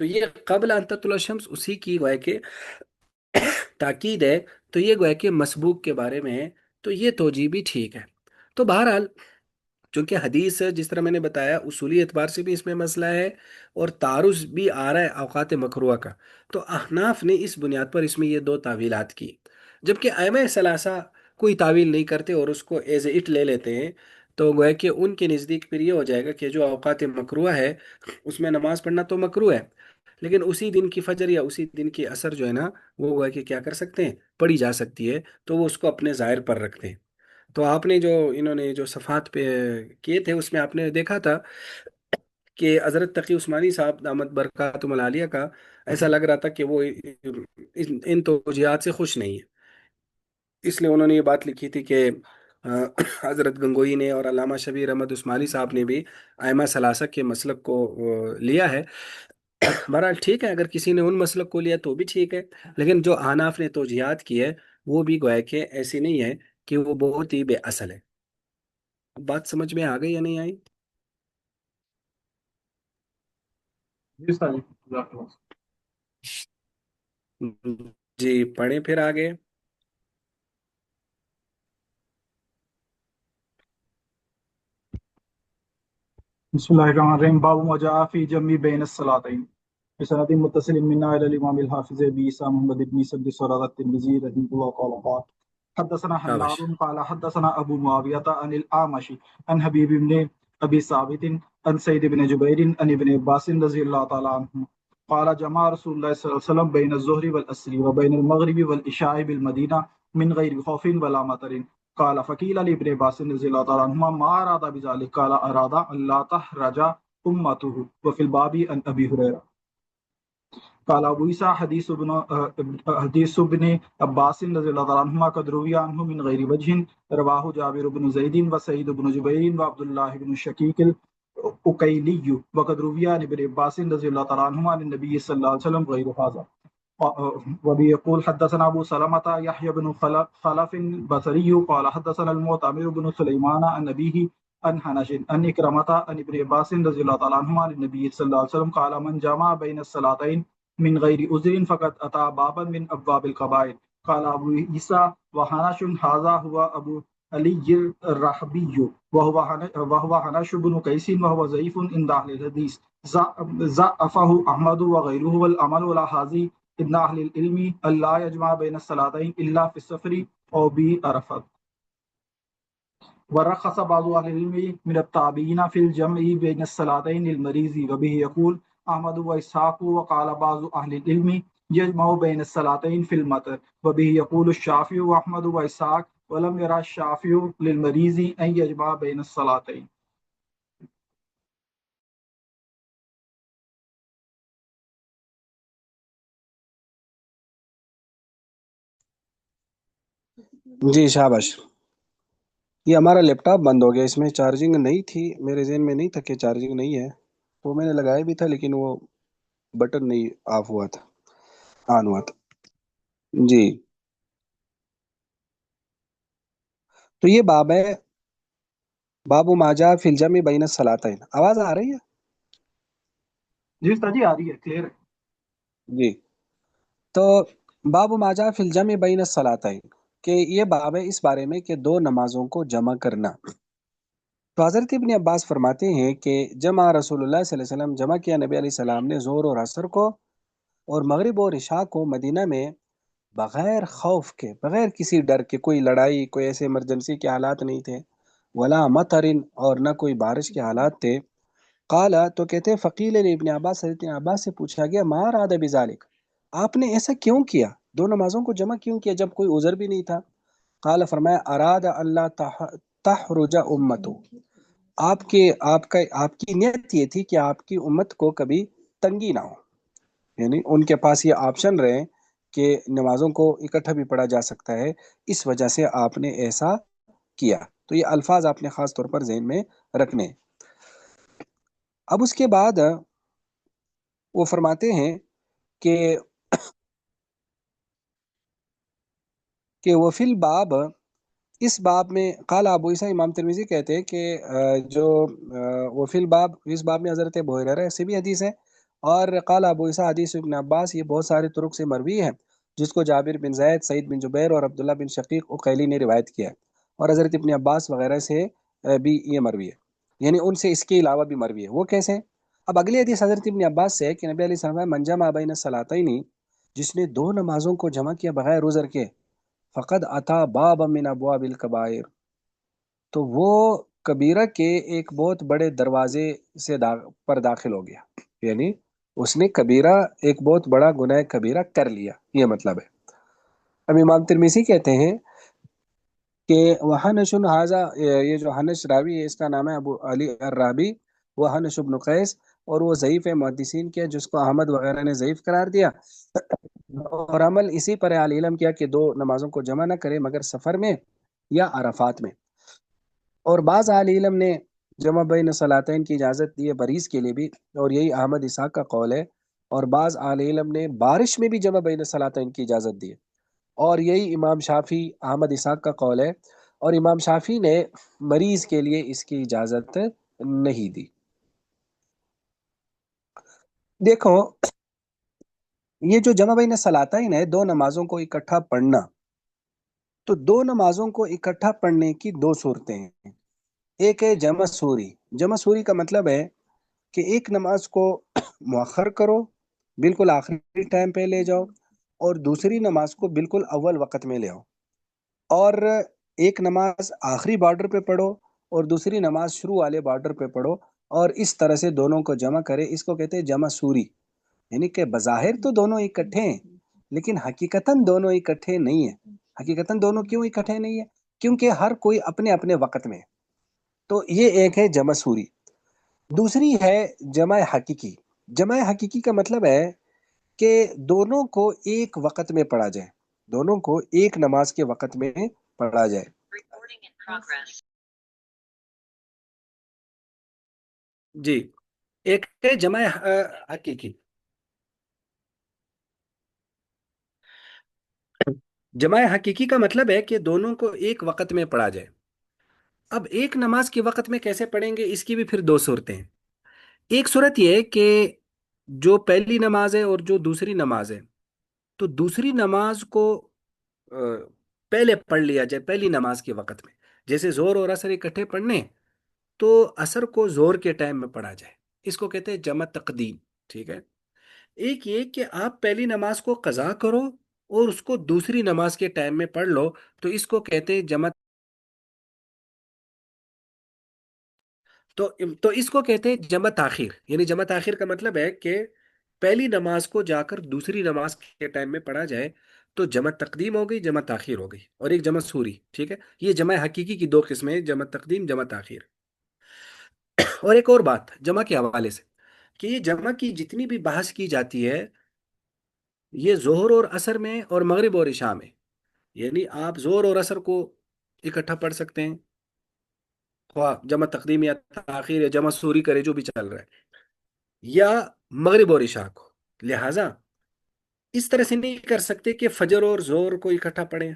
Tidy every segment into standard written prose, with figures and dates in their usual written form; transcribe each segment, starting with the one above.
تو یہ قبل ان تطلع الشمس اسی کی گویا کہ تاکید ہے، تو یہ گویا کہ مسبوق کے بارے میں ہے، تو یہ توجیہ بھی ٹھیک ہے۔ تو بہرحال چونکہ حدیث جس طرح میں نے بتایا اصولی اعتبار سے بھی اس میں مسئلہ ہے، اور تعارض بھی آ رہا ہے اوقات مکروہ کا، تو احناف نے اس بنیاد پر اس میں یہ دو تعویلات کی، جبکہ ائمہ ثلاثہ کوئی تعویل نہیں کرتے اور اس کو ایز اٹ لے لیتے ہیں۔ تو گویا کہ ان کے نزدیک پھر یہ ہو جائے گا کہ جو اوقات مکروہ ہے اس میں نماز پڑھنا تو مکروہ ہے، لیکن اسی دن کی فجر یا اسی دن کی عصر جو ہے نا، وہ گویا کہ کیا کر سکتے ہیں، پڑھی جا سکتی ہے، تو وہ اس کو اپنے ظاہر پر رکھتے ہیں۔ تو آپ نے جو انہوں نے جو صفحات پہ کیے تھے اس میں آپ نے دیکھا تھا کہ حضرت تقی عثمانی صاحب دامت برکاتہم العالیہ کا ایسا لگ رہا تھا کہ وہ ان توجیہات سے خوش نہیں ہے، اس لیے انہوں نے یہ بات لکھی تھی کہ آ، حضرت گنگوئی نے اور علامہ شبیر احمد عثمانی صاحب نے بھی ائمہ ثلاثہ کے مسلک کو لیا ہے۔ بہرحال ٹھیک ہے، اگر کسی نے ان مسلک کو لیا تو بھی ٹھیک ہے، لیکن جو احناف نے توجیہات کی ہے وہ بھی گویا کہ ایسی نہیں ہے کہ وہ بہت ہی بے اصل ہے۔ بات سمجھ میں آ گئی یا نہیں آئی؟ جی سر جی، جزاک اللہ۔ جی پڑھیں پھر آگے۔ بسم الله الرحمن الرحيم. باب ما جاء في جمع بين الصلاتين. بسند متصل منا الى الامام الحافظ ابي عيسى محمد بن عيسى بن سورة الترمذي رحمه الله قال حدثنا شابش۔ حناد قال حدثنا ابو معاوية عن الاعمش عن حبيب بن ابي ثابت عن سيد بن جبير عن ابن عباس رضي الله تعالى عنه قال جمع رسول الله صلى الله عليه وسلم بين الظهر والعصر وبين المغرب والعشاء بالمدينة من غير خوف ولا مطر. قال فقيل لابن عباس رضي الله تعالى عنهما ما اراد بذلك؟ قال اراد الا تحرج امته. وفي الباب عن ابي هريره قال ابو عيسى حديث ابن عباس رضي الله تعالى عنهما قد روي عنه من غير وجه. رواه جابر بن زيد وسعيد بن جبير وعبد الله بن الشقيق الأكيلي وقد روي عن ابن عباس رضي الله تعالى عنهما عن النبي صلى الله عليه وسلم غير هذا. وبيقول حدثنا ابو سلمة يحيى بن خلف البصري قال حدثنا المعتمر بن سليمان عن ابيه عن حنش عن إكرمة عن ابن عباس رضي الله تعالى عنهما عن النبي صلى الله عليه وسلم قال من جمع بين الصلاتين من غير عذر فقد أتى بابا من أبواب الكبائر. قال أبو عيسى وحنش هذا هو أبو علي الرحبي وهو حنش بن قيس وهو ضعيف عند أهل الحديث ضعفه أحمد وغيره. والعمل على هذه ابن أهل العلم ألا يجمع بين الصلاتين إلا في السفر أو بعرفة. ورخص بعض أهل العلم من التابعين في الجمع بين الصلاتين للمريض وبه يقول أحمد وإسحاق. وقال بعض أهل العلم يجمع بين الصلاتين في المطر وبه يقول الشافعي وأحمد وإسحاق. ولم يرى الشافعي للمريض أن يجمع بين الصلاتين. جی شابش۔ یہ ہمارا لیپ ٹاپ بند ہو گیا، اس میں چارجنگ نہیں تھی، میرے ذہن میں نہیں تھا کہ چارجنگ نہیں ہے، وہ میں نے لگایا بھی تھا لیکن وہ بٹن نہیں آف ہوا تھا، آن ہوا تھا۔ جی تو یہ باب ہے، باب ما جاء فی الجمع بین الصلاتین۔ آواز آ رہی ہے؟ جی استاد جی آ رہی ہے، کلیئر ہے۔ جی تو باب ما جاء فی الجمع بین الصلاتین، کہ یہ باب ہے اس بارے میں کہ دو نمازوں کو جمع کرنا۔ تو حضرت ابن عباس فرماتے ہیں کہ جمع رسول اللہ صلی اللہ علیہ وسلم، جمع کیا نبی علیہ السلام نے ظہر اور عصر کو اور مغرب اور عشاء کو مدینہ میں، بغیر خوف کے، بغیر کسی ڈر کے، کوئی لڑائی، کوئی ایسے ایمرجنسی کے حالات نہیں تھے، ولا مطرن، اور نہ کوئی بارش کے حالات تھے۔ قال، تو کہتے ہیں فقیل ابن عباس، حضرت ابن عباس سے پوچھا گیا ما اراد بذالک، آپ نے ایسا کیوں کیا، دو نمازوں کو جمع کیوں کیا جب کوئی عذر بھی نہیں تھا؟ قال، فرمایا اراد اللہ تحرج امتو، آپ کی نیت یہ تھی کہ آپ کی امت کو کبھی تنگی نہ ہو، یعنی ان کے پاس یہ آپشن رہے کہ نمازوں کو اکٹھا بھی پڑھا جا سکتا ہے، اس وجہ سے آپ نے ایسا کیا۔ تو یہ الفاظ آپ نے خاص طور پر ذہن میں رکھنے۔ اب اس کے بعد وہ فرماتے ہیں کہ وہ فی الباب، اس باب میں، قال ابو عیسیٰ، امام ترمذی کہتے ہیں کہ جو وہ فی الباب، اس باب میں حضرت ابو ہریرہ سے بھی حدیث ہے، اور قال ابو عیسیٰ حدیث ابن عباس یہ بہت سارے طرق سے مروی ہے، جس کو جابر بن زید، سعید بن جبیر اور عبداللہ بن شقیق اقیلی نے روایت کیا ہے، اور حضرت ابن عباس وغیرہ سے بھی یہ مروی ہے، یعنی ان سے اس کے علاوہ بھی مروی ہے۔ وہ کیسے؟ اب اگلی حدیث حضرت ابن عباس سے ہے کہ نبی علیہ السلام نے من جمع بین الصلاتین، جس نے دو نمازوں کو جمع کیا بغیر عذر کے، فقد اتا باب من ابواب الکبائر، تو وہ کبیرہ کے ایک بہت بڑے دروازے سے پر داخل ہو گیا، یعنی اس نے کبیرہ، ایک بہت بڑا گناہ کبیرہ کر لیا، یہ مطلب ہے۔ اب امام ترمذی کہتے ہیں کہ وحنش حاضہ، یہ جو حنش راوی ہے اس کا نام ہے ابو علی الرابی، وہ حنش بن قیس، اور وہ ضعیف ہے، محدثین کے جس کو احمد وغیرہ نے ضعیف قرار دیا، اور عمل اسی پر اہل علم کیا کہ دو نمازوں کو جمع نہ کرے مگر سفر میں یا عرفات میں، اور بعض اہل علم نے جمع بین صلاتین کی اجازت دی ہے بریز کے لیے بھی، اور یہی احمد اسحاق کا قول ہے، اور بعض اہل علم نے بارش میں بھی جمع بین صلاتین کی اجازت دی ہے، اور یہی امام شافی، احمد اسحاق کا قول ہے، اور امام شافی نے مریض کے لیے اس کی اجازت نہیں دی۔ دیکھو، یہ جو جمع بین صلاتین ہے، دو نمازوں کو اکٹھا پڑھنا، تو دو نمازوں کو اکٹھا پڑھنے کی دو صورتیں ہیں۔ ایک ہے جمع سوری، جمع سوری کا مطلب ہے کہ ایک نماز کو مؤخر کرو، بالکل آخری ٹائم پہ لے جاؤ، اور دوسری نماز کو بالکل اول وقت میں لے آؤ، اور ایک نماز آخری بارڈر پہ پڑھو اور دوسری نماز شروع والے بارڈر پہ پڑھو، اور اس طرح سے دونوں کو جمع کرے، اس کو کہتے ہیں جمع سوری، یعنی کہ بظاہر تو دونوں اکٹھے ہیں لیکن حقیقتاً دونوں اکٹھے نہیں ہیں۔ حقیقتاً دونوں کیوں اکٹھے نہیں ہیں؟ کیونکہ ہر کوئی اپنے اپنے وقت میں ہے۔ تو یہ ایک ہے جمع سوری۔ دوسری ہے جمع حقیقی۔ جمع حقیقی کا مطلب ہے کہ دونوں کو ایک وقت میں پڑھا جائے، دونوں کو ایک نماز کے وقت میں پڑھا جائے۔ جی، ایک ہے جمع حقیقی۔ جمع حقیقی کا مطلب ہے کہ دونوں کو ایک وقت میں پڑھا جائے۔ اب ایک نماز کے وقت میں کیسے پڑھیں گے، اس کی بھی پھر دو صورتیں ہیں۔ ایک صورت یہ ہے کہ جو پہلی نماز ہے اور جو دوسری نماز ہے، تو دوسری نماز کو آ، پہلے پڑھ لیا جائے پہلی نماز کے وقت میں، جیسے زور اور اثر اکٹھے پڑھنے، تو اثر کو زور کے ٹائم میں پڑھا جائے، اس کو کہتے ہیں جمع تقدیم، ٹھیک ہے۔ ایک یہ کہ آپ پہلی نماز کو قضا کرو اور اس کو دوسری نماز کے ٹائم میں پڑھ لو، تو اس کو کہتے ہیں جمع، تو تو اس کو کہتے ہیں جمع تاخیر، یعنی جمع تاخیر کا مطلب ہے کہ پہلی نماز کو جا کر دوسری نماز کے ٹائم میں پڑھا جائے، تو جمع تقدیم ہو گئی، جمع تاخیر ہو گئی، اور ایک جمع سوری، ٹھیک ہے۔ یہ جمع حقیقی کی دو قسمیں ہیں، جمع تقدیم، جمع تاخیر۔ اور ایک اور بات جمع کے حوالے سے، کہ یہ جمع کی جتنی بھی بحث کی جاتی ہے، یہ ظہر اور عصر میں اور مغرب اور عشاء میں، یعنی آپ زور اور عصر کو اکٹھا پڑھ سکتے ہیں، خواہ جمع تقدیم یا تاخیر یا جمع سوری کرے، جو بھی چل رہا ہے، یا مغرب اور عشاء کو۔ لہذا اس طرح سے نہیں کر سکتے کہ فجر اور زور کو اکٹھا پڑھیں،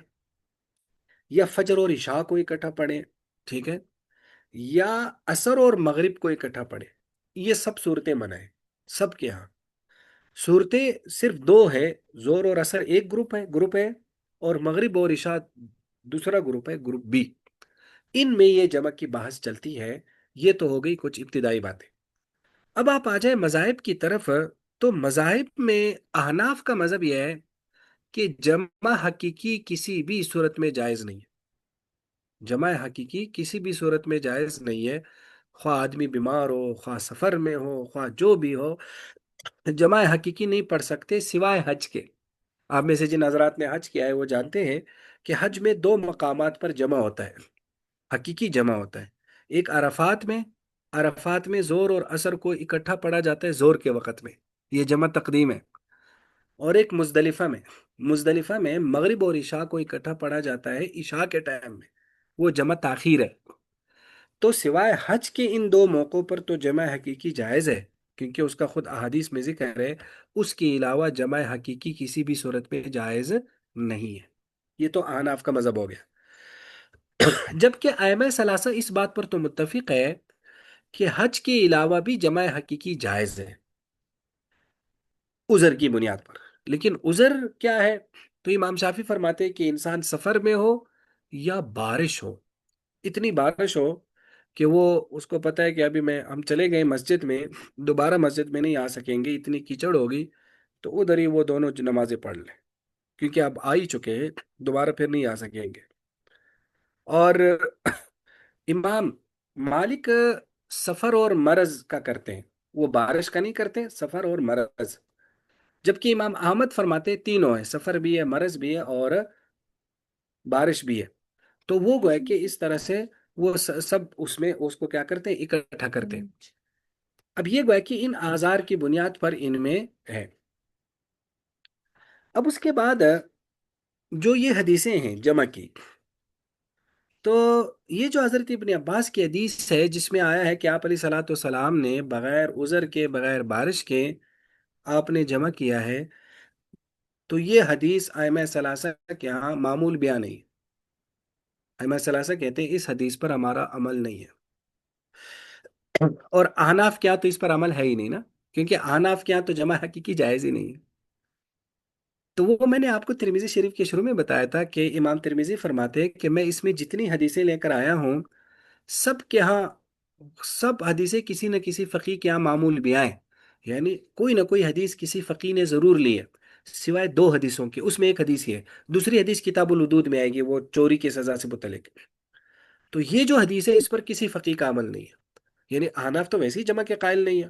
یا فجر اور عشاء کو اکٹھا پڑھیں، ٹھیک ہے، یا عصر اور مغرب کو اکٹھا پڑھیں۔ یہ سب صورتیں منع ہیں سب کے ہاں۔ صورتیں صرف دو ہے، زور اور عصر ایک گروپ ہے، اور مغرب اور عشاء دوسرا گروپ ہے، گروپ بی، ان میں یہ جمع کی بحث چلتی ہے۔ یہ تو ہو گئی کچھ ابتدائی باتیں۔ اب آپ آ جائیں مذاہب کی طرف، تو مذاہب میں احناف کا مذہب یہ ہے کہ جمع حقیقی کسی بھی صورت میں جائز نہیں ہے، جمع حقیقی کسی بھی صورت میں جائز نہیں ہے، خواہ آدمی بیمار ہو، خواہ سفر میں ہو، خواہ جو بھی ہو، جمع حقیقی نہیں پڑھ سکتے سوائے حج کے۔ آپ میں سے جن حضرات نے حج کیا ہے وہ جانتے ہیں کہ حج میں دو مقامات پر جمع ہوتا ہے، حقیقی جمع ہوتا ہے۔ ایک عرفات میں، عرفات میں زور اور عصر کو اکٹھا پڑھا جاتا ہے زور کے وقت میں، یہ جمع تقدیم ہے۔ اور ایک مزدلفہ میں، مزدلفہ میں مغرب اور عشاء کو اکٹھا پڑھا جاتا ہے عشاء کے ٹائم میں، وہ جمع تاخیر ہے۔ تو سوائے حج کے ان دو موقعوں پر تو جمع حقیقی جائز ہے، کیونکہ اس کا خود احادیث میں ذکر ہے، اس کے علاوہ جمع حقیقی کسی بھی صورت میں جائز نہیں ہے۔ یہ تو احناف کا مذہب ہو گیا۔ جبکہ ائمہ ثلاثہ اس بات پر تو متفق ہے کہ حج کے علاوہ بھی جمع حقیقی جائز ہے، عذر کی بنیاد پر۔ لیکن عذر کیا ہے؟ تو امام شافی فرماتے ہیں کہ انسان سفر میں ہو یا بارش ہو، اتنی بارش ہو کہ وہ، اس کو پتہ ہے کہ ابھی ہم چلے گئے مسجد میں، دوبارہ مسجد میں نہیں آ سکیں گے، اتنی کیچڑ ہوگی، تو ادھر ہی وہ دونوں نمازیں پڑھ لیں، کیونکہ اب آ ہی چکے ہیں، دوبارہ پھر نہیں آ سکیں گے۔ اور امام مالک سفر اور مرض کا کرتے ہیں، وہ بارش کا نہیں کرتے، سفر اور مرض۔ جبکہ امام احمد فرماتے ہیں تینوں ہیں، سفر بھی ہے، مرض بھی ہے، اور بارش بھی ہے۔ تو وہ گویا کہ اس طرح سے وہ سب اس میں اس کو کیا کرتے ہیں، اکٹھا کرتے ہیں۔ اب یہ گویا کہ ان آزار کی بنیاد پر ان میں ہے۔ اب اس کے بعد جو یہ حدیثیں ہیں جمع کی، تو یہ جو حضرت ابن عباس کی حدیث ہے جس میں آیا ہے کہ آپ علیہ صلاۃ والسلام نے بغیر عذر کے، بغیر بارش کے آپ نے جمع کیا ہے، تو یہ حدیث ائمہ ثلاثہ کے ہاں معمول بیان نہیں۔ ائمہ ثلاثہ کہتے ہیں اس حدیث پر ہمارا عمل نہیں ہے، اور احناف کیا تو اس پر عمل ہے ہی نہیں نا، کیونکہ احناف کیا تو جمع حقیقی جائز ہی نہیں ہے۔ تو وہ میں نے آپ کو ترمذی شریف کے شروع میں بتایا تھا کہ امام ترمذی فرماتے ہیں کہ میں اس میں جتنی حدیثیں لے کر آیا ہوں، سب کے ہاں، سب حدیثیں کسی نہ کسی فقی کے ہاں معمول بھی آئیں، یعنی کوئی نہ کوئی حدیث کسی فقی نے ضرور لی ہے، سوائے دو حدیثوں کے، اس میں ایک حدیث یہ ہے، دوسری حدیث کتاب الحدود میں آئے گی، وہ چوری کی سزا سے متعلق۔ تو یہ جو حدیث ہے اس پر کسی فقی کا عمل نہیں ہے، یعنی احناف تو ویسے ہی جمع کے قائل نہیں ہے،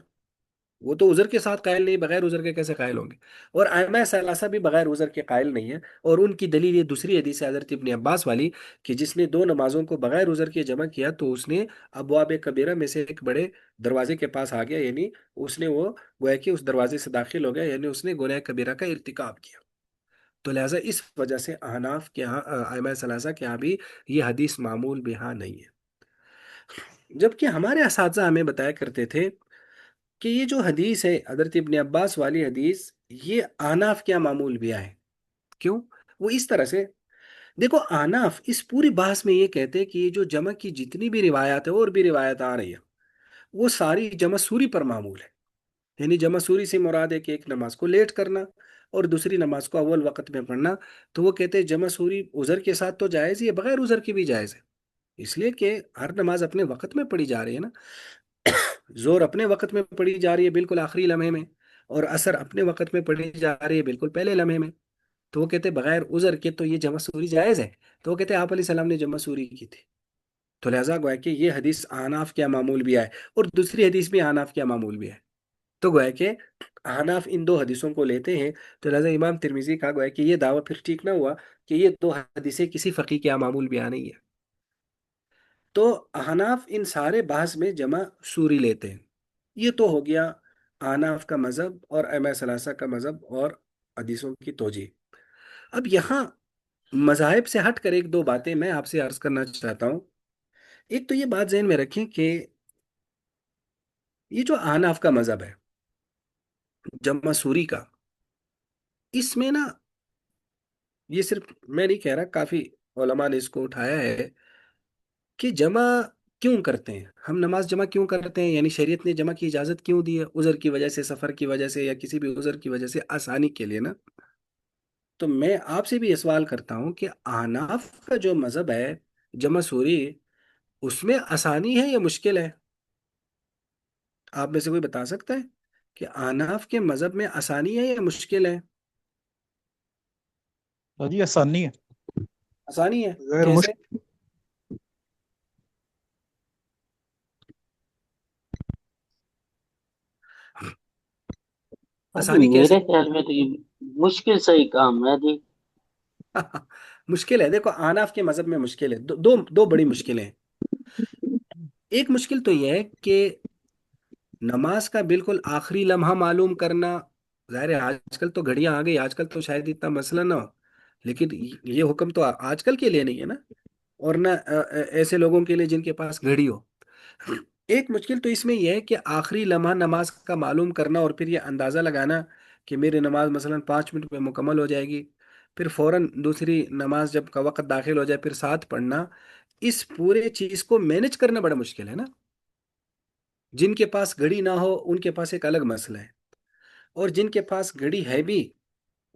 وہ تو عذر کے ساتھ قائل نہیں، بغیر عذر کے کیسے قائل ہوں گے؟ اور ائمہ ثلاثہ بھی بغیر عذر کے قائل نہیں ہے، اور ان کی دلیل یہ دوسری حدیث ہے حضرت ابن عباس والی، کہ جس نے دو نمازوں کو بغیر عذر کے جمع کیا تو اس نے ابواب کبیرہ میں سے ایک بڑے دروازے کے پاس آ گیا، یعنی اس نے وہ گویا کہ اس دروازے سے داخل ہو گیا، یعنی اس نے گناہ کبیرہ کا ارتکاب کیا۔ تو لہٰذا اس وجہ سے احناف کے ہاں، ائمہ ثلاثہ کے ہاں بھی یہ حدیث معمول بہا نہیں ہے۔ جبکہ ہمارے اساتذہ ہمیں بتایا کرتے تھے کہ یہ جو حدیث ہے حضرت ابن عباس والی حدیث، یہ احناف کیا معمول بھی ہے۔ کیوں؟ وہ اس طرح سے، دیکھو احناف اس پوری بحث میں یہ کہتے ہیں کہ یہ جو جمع کی جتنی بھی روایات ہے اور بھی روایت آ رہی ہے، وہ ساری جمع سوری پر معمول ہے، یعنی جمع سوری سے مراد ہے کہ ایک نماز کو لیٹ کرنا اور دوسری نماز کو اول وقت میں پڑھنا۔ تو وہ کہتے ہیں جمع سوری عذر کے ساتھ تو جائز ہی ہے، بغیر عذر کی بھی جائز ہے، اس لیے کہ ہر نماز اپنے وقت میں پڑھی جا رہی ہے نا۔ زور اپنے وقت میں پڑھی جا رہی ہے بالکل آخری لمحے میں، اور عصر اپنے وقت میں پڑھی جا رہی ہے بالکل پہلے لمحے میں۔ تو وہ کہتے ہیں بغیر عذر کے تو یہ جمع سوری جائز ہے، تو وہ کہتے ہیں آپ علیہ السلام نے جمع سوری کی تھی، تو لہٰذا گویا کہ یہ حدیث احناف کیا معمول بھی ہے، اور دوسری حدیث بھی احناف کیا معمول بھی ہے۔ تو گویا کہ احناف ان دو حدیثوں کو لیتے ہیں، تو لہٰذا امام ترمذی کا گویا کہ یہ دعویٰ پھر ٹھیک نہ ہوا کہ یہ دو حدیثیں کسی فقی کیا معمول بھی نہیں ہے۔ تو احناف ان سارے بحث میں جمع سوری لیتے ہیں۔ یہ تو ہو گیا احناف کا مذہب اور ائمہ ثلاثہ کا مذہب اور حدیثوں کی توجیہ۔ اب یہاں مذاہب سے ہٹ کر ایک دو باتیں میں آپ سے عرض کرنا چاہتا ہوں۔ ایک تو یہ بات ذہن میں رکھیں کہ یہ جو احناف کا مذہب ہے جمع سوری کا، اس میں نا، یہ صرف میں نہیں کہہ رہا، کافی علماء نے اس کو اٹھایا ہے کہ جمع کیوں کرتے ہیں، ہم نماز جمع کیوں کرتے ہیں، یعنی شریعت نے جمع کی اجازت کیوں دی ہے؟ عذر کی وجہ سے، سفر کی وجہ سے، یا کسی بھی عذر کی وجہ سے، آسانی کے لیے نا۔ تو میں آپ سے بھی یہ سوال کرتا ہوں کہ احناف کا جو مذہب ہے جمع سوری، اس میں آسانی ہے یا مشکل ہے؟ آپ میں سے کوئی بتا سکتا ہے کہ احناف کے مذہب میں آسانی ہے یا مشکل ہے؟ جی آسانی ہے، آسانی ہے؟ غیر کیسے؟ مشکل۔ ہاں جی، آسانی کیسے؟ میرے خیال میں تو یہ مشکل صحیح کام ہے جی۔ مشکل ہے، دیکھو احناف کے مذہب میں مشکل ہے، دو دو دو بڑی مشکلیں ہیں۔ ایک مشکل تو یہ ہے کہ نماز کا بالکل آخری لمحہ معلوم کرنا، ظاہر ہے آج کل تو گھڑیاں آ گئی، آج کل تو شاید اتنا مسئلہ نہ ہو، لیکن یہ حکم تو آج کل کے لیے نہیں ہے نا، اور نہ ایسے لوگوں کے لیے جن کے پاس گھڑی ہو۔ ایک مشکل تو اس میں یہ ہے کہ آخری لمحہ نماز کا معلوم کرنا، اور پھر یہ اندازہ لگانا کہ میری نماز مثلا 5 منٹ میں مکمل ہو جائے گی، پھر فوراً دوسری نماز جب کا وقت داخل ہو جائے پھر ساتھ پڑھنا، اس پورے چیز کو مینج کرنا بڑا مشکل ہے نا۔ جن کے پاس گھڑی نہ ہو ان کے پاس ایک الگ مسئلہ ہے، اور جن کے پاس گھڑی ہے بھی،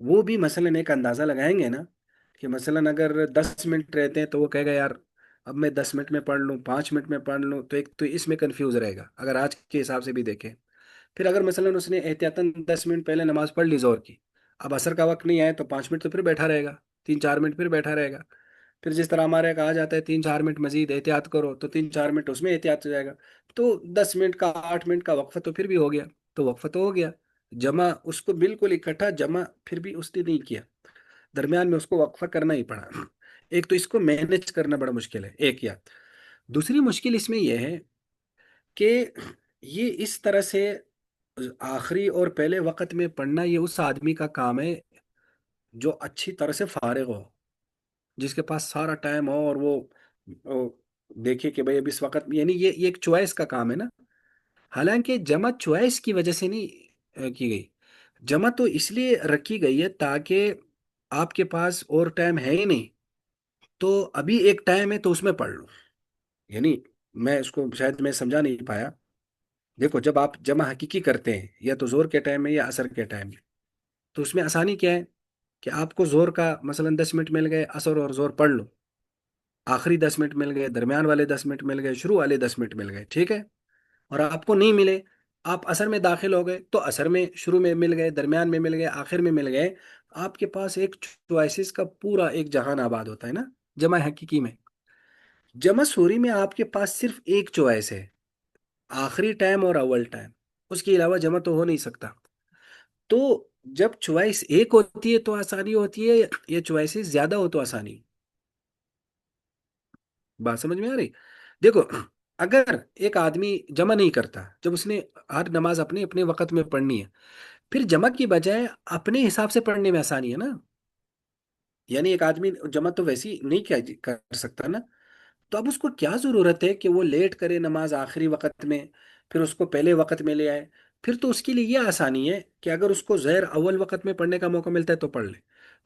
وہ بھی مثلاً ایک اندازہ لگائیں گے نا کہ مثلاً اگر 10 منٹ رہتے ہیں تو وہ کہے گا یار اب میں 10 منٹ میں پڑھ لوں، 5 منٹ میں پڑھ لوں، تو ایک تو اس میں کنفیوز رہے گا اگر آج کے حساب سے بھی دیکھیں۔ پھر اگر مثلاً اس نے احتیاطاً 10 منٹ پہلے نماز پڑھ لی زور کی، اب عصر کا وقت نہیں آیا تو 5 منٹ تو پھر بیٹھا رہے گا، 3 4 منٹ پھر بیٹھا رہے گا۔ پھر جس طرح ہمارے کہا جاتا ہے 3 4 منٹ مزید احتیاط کرو، تو 3 4 منٹ اس میں احتیاط ہو جائے گا، تو 10 منٹ کا 8 منٹ کا وقفہ تو پھر بھی ہو گیا، تو وقفہ تو ہو گیا۔ جمع اس کو بالکل اکٹھا جمع پھر بھی اس نے نہیں کیا، درمیان میں اس کو وقفہ کرنا ہی پڑا۔ ایک تو اس کو مینج کرنا بڑا مشکل ہے ایک، یا دوسری مشکل اس میں یہ ہے کہ یہ اس طرح سے آخری اور پہلے وقت میں پڑھنا یہ اس آدمی کا کام ہے جو اچھی طرح سے فارغ ہو، جس کے پاس سارا ٹائم ہو، اور وہ دیکھے کہ بھائی اب اس وقت، یعنی یہ ایک چوائس کا کام ہے نا۔ حالانکہ جمع چوائس کی وجہ سے نہیں کی گئی، جمع تو اس لیے رکھی گئی ہے تاکہ آپ کے پاس اور ٹائم ہے ہی نہیں، تو ابھی ایک ٹائم ہے تو اس میں پڑھ لوں۔ یعنی میں اس کو شاید میں سمجھا نہیں پایا۔ دیکھو جب آپ جمع حقیقی کرتے ہیں یا تو زور کے ٹائم میں یا عصر کے ٹائم میں، تو اس میں آسانی کیا ہے کہ آپ کو زور کا مثلا 10 منٹ مل گئے، عصر اور زور پڑھ لو، آخری 10 منٹ مل گئے، درمیان والے 10 منٹ مل گئے، شروع والے 10 منٹ مل گئے، ٹھیک ہے۔ اور آپ کو نہیں ملے، آپ عصر میں داخل ہو گئے تو عصر میں شروع میں مل گئے، درمیان میں مل گئے، آخر میں مل گئے، آپ کے پاس ایک چوائسیز کا پورا ایک جہان آباد ہوتا ہے نا جمع حقیقی میں۔ جمع سوری میں آپ کے پاس صرف ایک چوائس ہے، آخری ٹائم اور اول ٹائم، اس کے علاوہ جمع تو ہو نہیں سکتا۔ تو جب چوائس ایک ہوتی ہے تو آسانی ہوتی ہے، یا چوائسیز زیادہ ہو تو آسانی؟ بات سمجھ میں آ رہی؟ دیکھو اگر ایک آدمی جمع نہیں کرتا، جب اس نے ہر نماز اپنے اپنے وقت میں پڑھنی ہے، پھر جمع کی بجائے اپنے حساب سے پڑھنے میں آسانی ہے نا۔ یعنی ایک آدمی جمع تو ویسی نہیں کر سکتا نا، تو اب اس کو کیا ضرورت ہے کہ وہ لیٹ کرے نماز آخری وقت میں، پھر اس کو پہلے وقت میں لے آئے؟ پھر تو اس کے لیے یہ آسانی ہے کہ اگر اس کو زہر اول وقت میں پڑھنے کا موقع ملتا ہے تو پڑھ لے،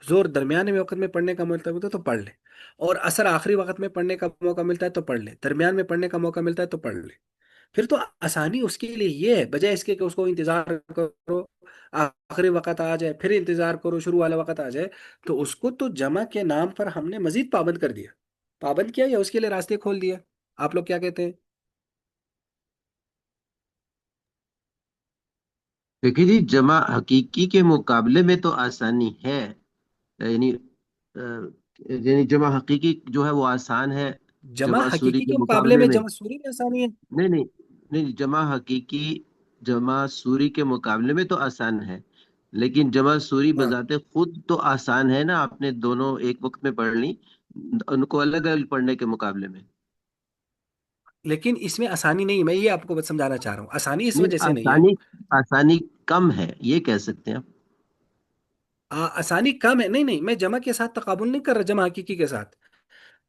زور درمیانے میں وقت میں پڑھنے کا موقع ملتا ہے تو پڑھ لے، اور اثر آخری وقت میں پڑھنے کا موقع ملتا ہے تو پڑھ لے، درمیان میں پڑھنے کا موقع ملتا ہے تو پڑھ لے۔ پھر تو آسانی اس کے لیے یہ ہے، بجائے اس کے کہ اس کو انتظار کرو آخری وقت آ جائے، پھر انتظار کرو شروع والا وقت آ جائے، تو اس کو تو جمع کے نام پر ہم نے مزید پابند کر دیا، پابند کیا یا اس کے لیے راستے کھول دیا؟ آپ لوگ کیا کہتے ہیں؟ دیکھیے جی، جمع حقیقی کے مقابلے میں تو آسانی ہے، یعنی یعنی جمع حقیقی جو ہے وہ آسان ہے جمع جمع سوری حقیقی کے کے مقابلے مقابلے میں میں۔ جمع سوری میں آسانی ہے؟ نہیں نہیں نہیں، جمع حقیقی جمع سوری کے مقابلے میں تو آسان ہے، لیکن جمع سوری ہاں، بذات خود تو آسان ہے نا، آپ نے دونوں ایک وقت میں پڑھ لی، ان کو الگ الگ پڑھنے کے مقابلے میں۔ لیکن اس میں آسانی نہیں، میں یہ آپ کو بس سمجھانا چاہ رہا ہوں، آسانی اس نہیں، وجہ سے نہیں ہے۔ آسانی آسانی کم ہے یہ کہہ سکتے ہیں آپ۔ آسانی کم ہے، نہیں نہیں، میں جمع کے ساتھ تقابل نہیں کر رہا، جمع حقیقی کے ساتھ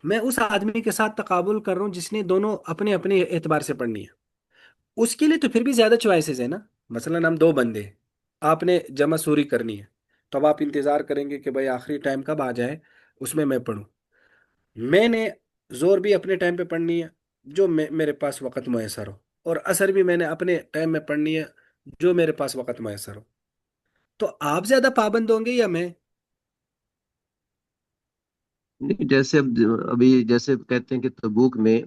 میں اس آدمی کے ساتھ تقابل کر رہا ہوں جس نے دونوں اپنے اپنے اعتبار سے پڑھنی ہے، اس کے لیے تو پھر بھی زیادہ چوائسیز ہے نا۔ مثلا ہم دو بندے ہیں، آپ نے جمع سوری کرنی ہے، تو اب آپ انتظار کریں گے کہ بھائی آخری ٹائم کب آ جائے اس میں پڑھوں۔ میں نے زور بھی اپنے ٹائم پہ پڑھنی ہے جو میرے پاس وقت میسر ہو، اور اثر بھی میں نے اپنے ٹائم میں پڑھنی ہے جو میرے پاس وقت میسر ہو، تو آپ زیادہ پابند ہوں گے یا میں؟ نہیں، جیسے ابھی جیسے کہتے ہیں کہ تبوک میں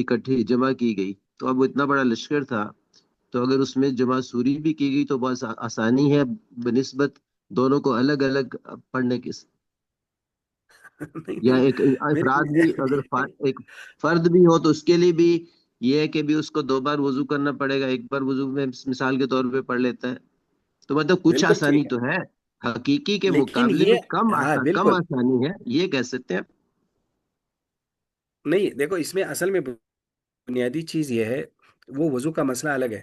اکٹھی جمع کی گئی، تو اب وہ اتنا بڑا لشکر تھا، تو اگر اس میں جمع سوری بھی کی گئی تو بس آسانی ہے بنسبت دونوں کو الگ الگ پڑھنے کی۔ نہیں یا نہیں، ایک افراد بھی اگر میری ایک فرد بھی ہو تو اس کے لیے بھی یہ ہے کہ بھی اس کو دو بار وضو کرنا پڑے گا، ایک بار وضو میں مثال کے طور پہ پڑھ لیتا ہے، تو مطلب کچھ بالکل آسانی ٹھیک ہے، تو ہے، حقیقی کے لیکن مقابلے یہ، میں ہاں کم بالکل، آسانی ہے یہ کہہ سکتے ہیں۔ نہیں دیکھو اس میں اصل میں بنیادی چیز یہ ہے، وہ وضو کا مسئلہ الگ ہے،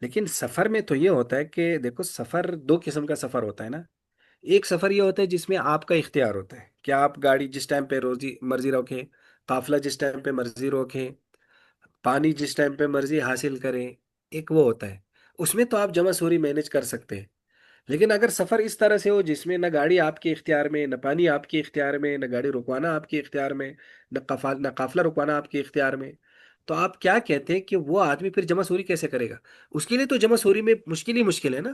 لیکن سفر میں تو یہ ہوتا ہے کہ دیکھو سفر دو قسم کا سفر ہوتا ہے نا۔ ایک سفر یہ ہوتا ہے جس میں آپ کا اختیار ہوتا ہے کہ آپ گاڑی جس ٹائم پہ روزی مرضی روکیں، قافلہ جس ٹائم پہ مرضی روکیں، پانی جس ٹائم پہ مرضی حاصل کریں، ایک وہ ہوتا ہے، اس میں تو آپ جمع سوری مینج کر سکتے ہیں۔ لیکن اگر سفر اس طرح سے ہو جس میں نہ گاڑی آپ کے اختیار میں، نہ پانی آپ کے اختیار میں، نہ گاڑی رکوانا آپ کے اختیار میں، نہ قافلہ رکوانا آپ کے اختیار میں، تو آپ کیا کہتے ہیں کہ وہ آدمی پھر جمع سوری کیسے کرے گا؟ اس کے لیے تو جمع سوری میں مشکل ہی مشکل ہے نا۔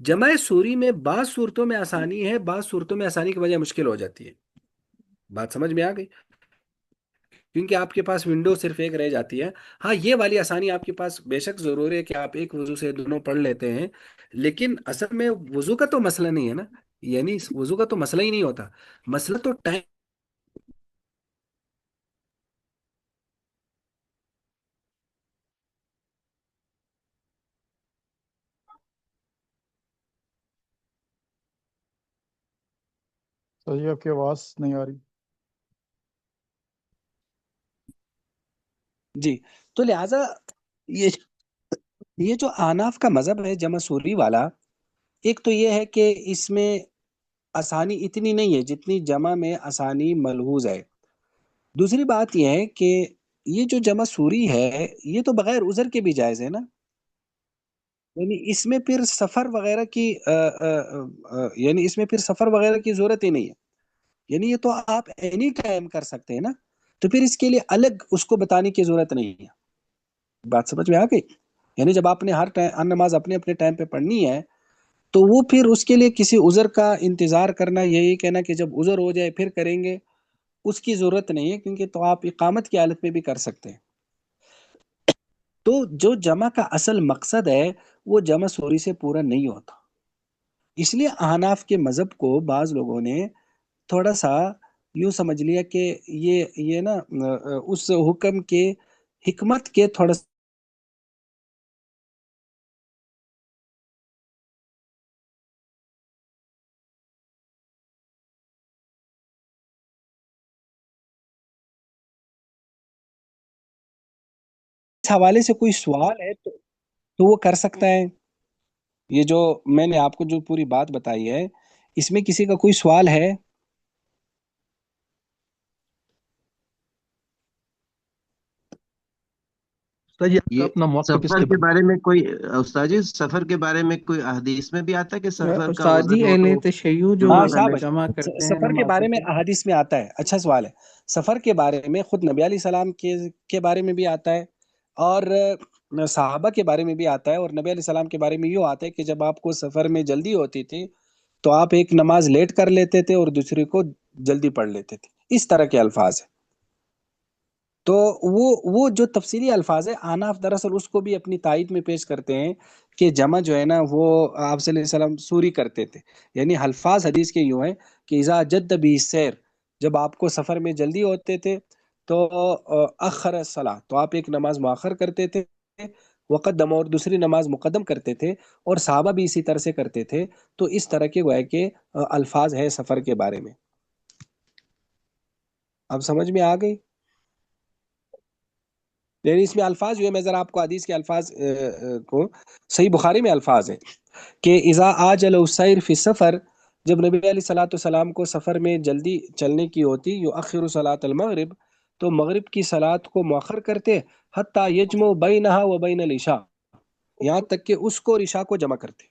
جمع سوری میں بعض صورتوں میں آسانی ہے، بعض صورتوں میں آسانی کی بجائے مشکل ہو جاتی ہے. بات سمجھ میں آ گئی؟ کیونکہ آپ کے پاس ونڈو صرف ایک رہ جاتی ہے. ہاں یہ والی آسانی آپ کے پاس بے شک ضرور ہے کہ آپ ایک وضو سے دونوں پڑھ لیتے ہیں، لیکن اصل میں وضو کا تو مسئلہ نہیں ہے نا. یعنی اس وضو کا تو مسئلہ ہی نہیں ہوتا. مسئلہ تو ٹائم. صحیح، آپ کی آواز نہیں آ رہی. جی. تو لہذا یہ یہ جو احناف کا مذہب ہے جمع سوری والا، ایک تو یہ ہے کہ اس میں آسانی اتنی نہیں ہے جتنی جمع میں آسانی ملحوظ ہے. دوسری بات یہ ہے کہ یہ جو جمع سوری ہے یہ تو بغیر عذر کے بھی جائز ہے نا. یعنی اس میں پھر سفر وغیرہ کی یعنی اس میں پھر سفر وغیرہ کی ضرورت ہی نہیں ہے. یعنی یہ تو آپ اینی ٹائم کر سکتے ہیں نا. تو پھر اس کے لیے الگ اس کو بتانے کی ضرورت نہیں ہے. بات سمجھ میں آ گئی؟ یعنی جب آپ نے ہر نماز اپنے اپنے ٹائم پہ پڑھنی ہے تو وہ پھر اس کے لیے کسی عذر کا انتظار کرنا، یہی کہنا کہ جب عذر ہو جائے پھر کریں گے، اس کی ضرورت نہیں ہے، کیونکہ تو آپ اقامت کی حالت میں بھی کر سکتے ہیں. تو جو جمع کا اصل مقصد ہے وہ جمع سوری سے پورا نہیں ہوتا. اس لیے احناف کے مذہب کو بعض لوگوں نے تھوڑا سا یوں سمجھ لیا کہ یہ نا اس حکم کے حکمت کے تھوڑا اس حوالے سے کوئی سوال ہے تو وہ کر سکتا ہے. یہ جو میں نے آپ کو جو پوری بات بتائی ہے اس میں کسی کا کوئی سوال ہے؟ استاد جی آپ کا یہ اپنا موقف اس سفر کے کے بارے بارے میں کوئی استاد جی، سفر کے بارے میں کوئی احادیث میں بھی آتا ہے کہ سفر کا استاد جی عذر ہو اہل تو تشیع جو ہاں جمعہ کرنے شابش. جمع کرتے ہیں سفر کے نمازوں بارے میں کو، احادیث میں آتا ہے. اچھا سوال ہے. سفر کے بارے میں خود نبی علیہ السلام کے بارے میں بھی آتا ہے، اور صحابہ کے بارے میں بھی آتا ہے. اور نبی علیہ السلام کے بارے میں یوں آتا ہے کہ جب آپ کو سفر میں جلدی ہوتی تھی تو آپ ایک نماز لیٹ کر لیتے تھے اور دوسری کو جلدی پڑھ لیتے تھے. اس طرح کے الفاظ ہیں. تو وہ جو تفصیلی الفاظ ہے احناف دراصل اس کو بھی اپنی تائید میں پیش کرتے ہیں کہ جمع جو ہے نا وہ آپ صلی اللہ علیہ وسلم سوری کرتے تھے. یعنی الفاظ حدیث کے یوں ہیں کہ اذا جد بھی سیر، جب آپ کو سفر میں جلدی ہوتے تھے تو اخر الصلاۃ، تو آپ ایک نماز مؤخر کرتے تھے، وقدم، اور دوسری نماز مقدم کرتے تھے، اور صحابہ بھی اسی طرح سے کرتے تھے. تو اس طرح کے گویا کہ الفاظ ہے سفر کے بارے میں. اب سمجھ میں آ گئی؟ یعنی اس میں الفاظ جو ہے، میں ذرا آپ کو حدیث کے الفاظ کو، صحیح بخاری میں الفاظ ہیں کہ اذا آجل السیر فی السفر، جب نبی علیہ الصلوۃ والسلام کو سفر میں جلدی چلنے کی ہوتی، یؤخر صلاۃ المغرب، تو مغرب کی صلات کو مؤخر کرتے، حتی یجمع بینہا و بین العشاء، یہاں تک کہ اس کو اور عشاء کو جمع کرتے.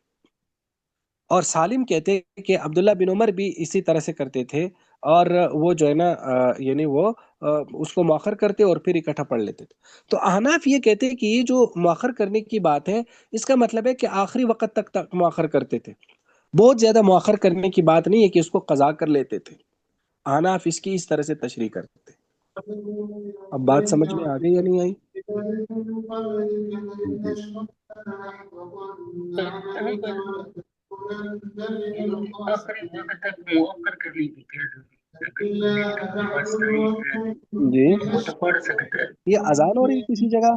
اور سالم کہتے کہ عبداللہ بن عمر بھی اسی طرح سے کرتے تھے، اور وہ جو ہے نا یعنی وہ اس کو مؤخر کرتے اور پھر اکٹھا پڑھ لیتے تھے. تو احناف یہ کہتے ہیں کہ یہ جو مؤخر کرنے کی بات ہے اس کا مطلب ہے کہ آخری وقت تک مؤخر کرتے تھے، بہت زیادہ مؤخر کرنے کی بات نہیں ہے کہ اس کو قضا کر لیتے تھے. احناف اس کی اس طرح سے تشریح کرتے. اب بات سمجھ میں آ گئی یا نہیں آئی؟ جی. آخری وقت تک مؤخر کرنے کی کیا ضرورت ہے؟ اگر نیند کا کوئی مسئلہ نہیں ہے جی. تو وہ تو پڑھ سکتا ہے. یہ اذان ہو رہی ہے کسی جگہ؟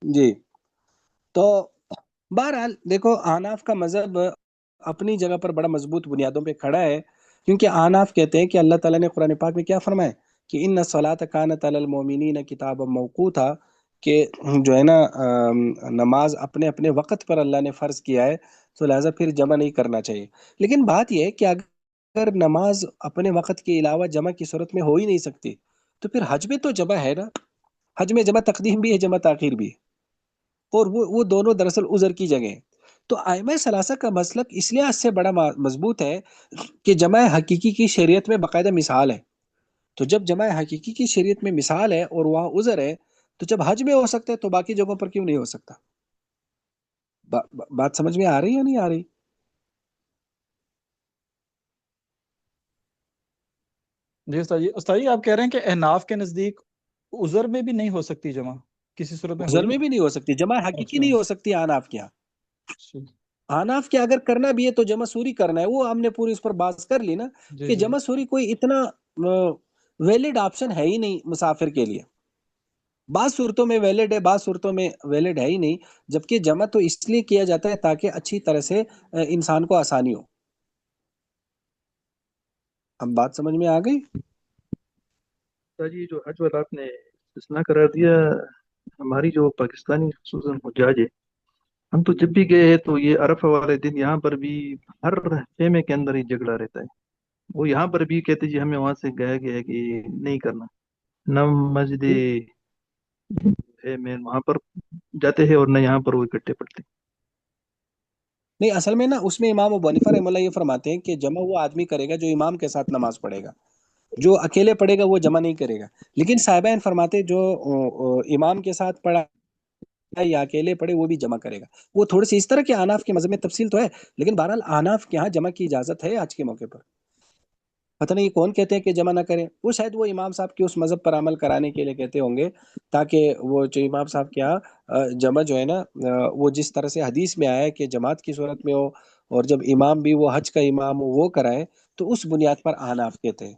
جی. تو بہرحال دیکھو، احناف کا مذہب اپنی جگہ پر بڑا مضبوط بنیادوں پہ کھڑا ہے، کیونکہ احناف کہتے ہیں کہ اللہ تعالیٰ نے قرآن پاک میں کیا فرمایا کہ ان الصلاۃ کانت علی المؤمنین کتابا موقوتا، کہ جو ہے نا نماز اپنے اپنے وقت پر اللہ نے فرض کیا ہے، تو لہٰذا پھر جمع نہیں کرنا چاہیے. لیکن بات یہ ہے کہ اگر نماز اپنے وقت کے علاوہ جمع کی صورت میں ہو ہی نہیں سکتی تو پھر حج میں تو جمع ہے نا. حج میں جمع تقدیم بھی ہے، جمع تاخیر بھی ہے، اور وہ دونوں دراصل عذر کی جگہ ہیں. تو ائمہ ثلاثہ کا مسلک اس لحاظ سے بڑا مضبوط ہے کہ جمع حقیقی کی شریعت میں باقاعدہ مثال ہے. تو جب جمع حقیقی کی شریعت میں مثال ہے اور وہاں عذر ہے، تو جب حج میں ہو سکتا ہے تو باقی جگہوں پر کیوں نہیں ہو سکتا؟ بات سمجھ میں آ رہی ہے یا نہیں آ رہی؟ جی استاد جی آپ کہہ رہے ہیں کہ احناف کے نزدیک عذر میں بھی نہیں ہو سکتی جمع، کسی صورت میں عذر ہوئی؟ میں بھی نہیں ہو سکتی جمع، حقیقی اچھا نہیں ہو سکتی حناف کے یہاں۔ اچھا، حناف کے اگر کرنا بھی ہے تو جمع سوری کرنا ہے، وہ ہم نے پوری اس پر بات کر لی نا جی کہ جی جمع سوری کوئی اتنا ویلڈ آپشن ہے ہی نہیں مسافر کے لیے۔ بعض صورتوں میں ویلڈ ہے، بعض صورتوں میں ویلڈ ہے ہی نہیں، جبکہ جمع تو اس لیے کیا جاتا ہے تاکہ اچھی طرح سے انسان کو آسانی ہو۔ اب بات سمجھ میں آ گئی؟ جی جو حج والا آپ نے استثناء قرار دیا، ہماری جو پاکستانی خصوصاً حجاج ہے، ہم تو جب بھی گئے ہیں تو یہ عرفہ والے دن یہاں پر بھی ہر خیمے کے اندر ہی جھگڑا رہتا ہے۔ وہ یہاں پر بھی کہتے جی ہمیں وہاں سے گیا گیا ہے کہ نہیں کرنا، نہ مسجد ہے میں وہاں پر جاتے ہیں اور نہ یہاں پر وہ اکٹھے پڑتے ہیں۔ نہیں، اصل میں نا اس میں امام ابو حنیفہ رحمہ اللہ یہ فرماتے ہیں کہ جمع وہ آدمی کرے گا جو امام کے ساتھ نماز پڑھے گا، جو اکیلے پڑھے گا وہ جمع نہیں کرے گا۔ لیکن صاحبین فرماتے جو امام کے ساتھ پڑھا یا اکیلے پڑھے وہ بھی جمع کرے گا۔ وہ تھوڑی سی اس طرح کے احناف کے مذہب میں تفصیل تو ہے، لیکن بہرحال احناف کے ہاں جمع کی اجازت ہے آج کے موقع پر۔ پتہ نہیں کون کہتے ہیں کہ جمع نہ کریں، وہ شاید وہ امام صاحب کے اس مذہب پر عمل کرانے کے لیے کہتے ہوں گے، تاکہ وہ جو امام صاحب کے ہاں جمع جو ہے نا وہ جس طرح سے حدیث میں آیا ہے کہ جماعت کی صورت میں ہو، اور جب امام بھی وہ حج کا امام ہو وہ کرائے، تو اس بنیاد پر احناف کہتے ہیں۔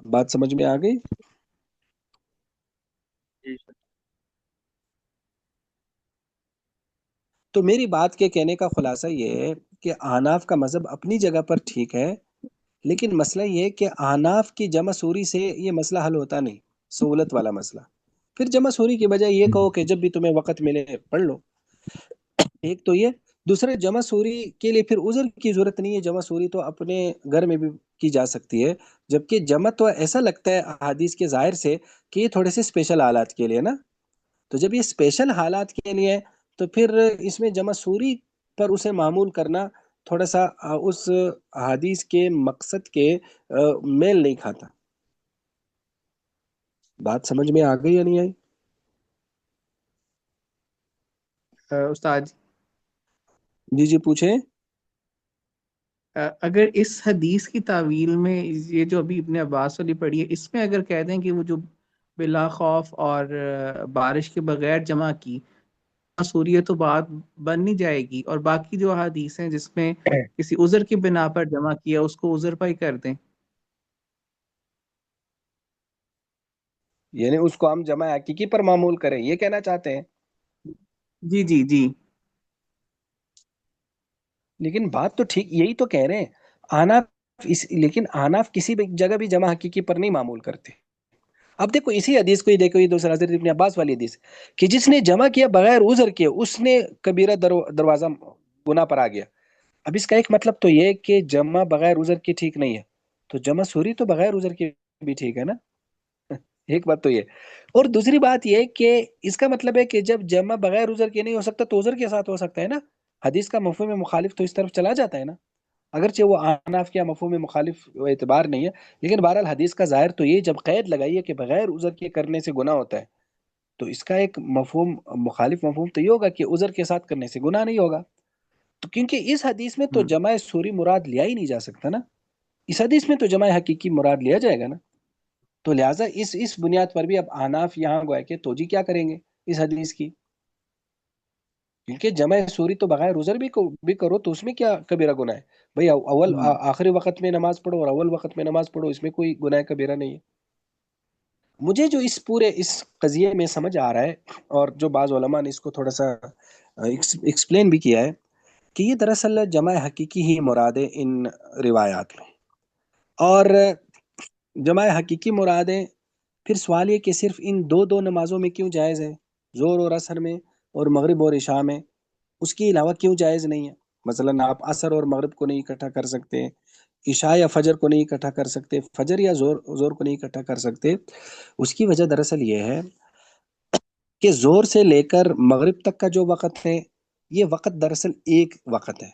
بات سمجھ میں آ گئی؟ جی سر۔ تو میری بات کے کہنے کا خلاصہ یہ ہے کہ احناف کا مذہب اپنی جگہ پر ٹھیک ہے، لیکن مسئلہ یہ ہے کہ احناف کی جمع سوری سے یہ مسئلہ حل ہوتا نہیں، سہولت والا مسئلہ۔ پھر جمع سوری کی بجائے یہ کہو کہ جب بھی تمہیں وقت ملے پڑھ لو، ایک تو یہ۔ دوسرے، جمع سوری کے لیے پھر عذر کی ضرورت نہیں ہے، جمع سوری تو اپنے گھر میں بھی کی جا سکتی ہے، جبکہ جمع تو ایسا لگتا ہے احادیث کے ظاہر سے کہ یہ تھوڑے سے اسپیشل حالات کے لیے نا، تو جب یہ اسپیشل حالات کے لیے تو پھر اس میں جمع سوری پر اسے معمول کرنا تھوڑا سا اس حدیث کے مقصد کے میل نہیں کھاتا۔ بات سمجھ میں آ گئی یا نہیں آئی؟ استاد جی جی پوچھیں۔ اگر اس حدیث کی تعویل میں یہ جو ابھی ابن عباس والی پڑھی ہے، اس میں اگر کہہ دیں کہ وہ جو بلا خوف اور بارش کے بغیر جمع کی سوری تو بات بن نہیں جائے گی، اور باقی جو احادیث ہیں جس میں کسی عذر کی بنا پر جمع کیا اس کو عذر پہ ہی کر دیں۔ یعنی اس کو ہم جمع حقیقی پر معمول کریں، یہ کہنا چاہتے ہیں؟ جی جی جی لیکن بات تو ٹھیک یہی تو کہہ رہے ہیں لیکن آناف کسی بھی جگہ بھی جمع حقیقی پر نہیں معمول کرتے۔ اب دیکھو اسی حدیث کو ہی دیکھو، یہ دوسرا حضرت ابن عباس والی حدیث کہ جس نے جمع کیا بغیر عذر کے اس نے کبیرہ دروازہ گناہ پر آ گیا۔ اب اس کا ایک مطلب تو یہ کہ جمع بغیر عذر کی ٹھیک نہیں ہے، تو جمع سوری تو بغیر عذر کی بھی ٹھیک ہے نا۔ ایک بات تو یہ، اور دوسری بات یہ کہ اس کا مطلب ہے کہ جب جمع بغیر عذر کے نہیں ہو سکتا تو عذر کے ساتھ ہو سکتا ہے نا۔ حدیث کا مفہوم مخالف تو اس طرف چلا جاتا ہے نا، اگرچہ وہ احناف کیا مفہوم مخالف اعتبار نہیں ہے، لیکن بہرحال حدیث کا ظاہر تو یہ جب قید لگائی ہے کہ بغیر عذر کے کرنے سے گناہ ہوتا ہے، تو اس کا ایک مفہوم مخالف مفہوم تو یہ ہوگا کہ عذر کے ساتھ کرنے سے گناہ نہیں ہوگا۔ تو کیونکہ اس حدیث میں تو جمع سوری مراد لیا ہی نہیں جا سکتا نا، اس حدیث میں تو جمع حقیقی مراد لیا جائے گا نا، تو لہٰذا اس بنیاد پر بھی اب احناف یہاں گویا کہ توجہ کیا کریں گے اس حدیث کی، کیونکہ جمع سوری تو بغیر عذر بھی کرو تو اس میں کیا کبیرہ گناہ ہے بھئی؟ آخری وقت میں نماز پڑھو اور اول وقت میں نماز پڑھو، اس میں کوئی گناہ کبیرہ نہیں ہے۔ مجھے جو اس قضیے میں سمجھ آ رہا ہے، اور جو بعض علماء نے اس کو تھوڑا سا ایکسپلین بھی کیا ہے، کہ یہ دراصل جمع حقیقی ہی مراد ہے ان روایات میں، اور جمع حقیقی مراد ہے۔ پھر سوال یہ کہ صرف ان دو نمازوں میں کیوں جائز ہے، ظہر اور عصر میں اور مغرب اور عشاء میں، اس کے علاوہ کیوں جائز نہیں ہے؟ مثلا آپ عصر اور مغرب کو نہیں اکٹھا کر سکتے، عشاء یا فجر کو نہیں اکٹھا کر سکتے، فجر یا زور کو نہیں اکٹھا کر سکتے۔ اس کی وجہ دراصل یہ ہے کہ زور سے لے کر مغرب تک کا جو وقت ہے یہ وقت دراصل ایک وقت ہے،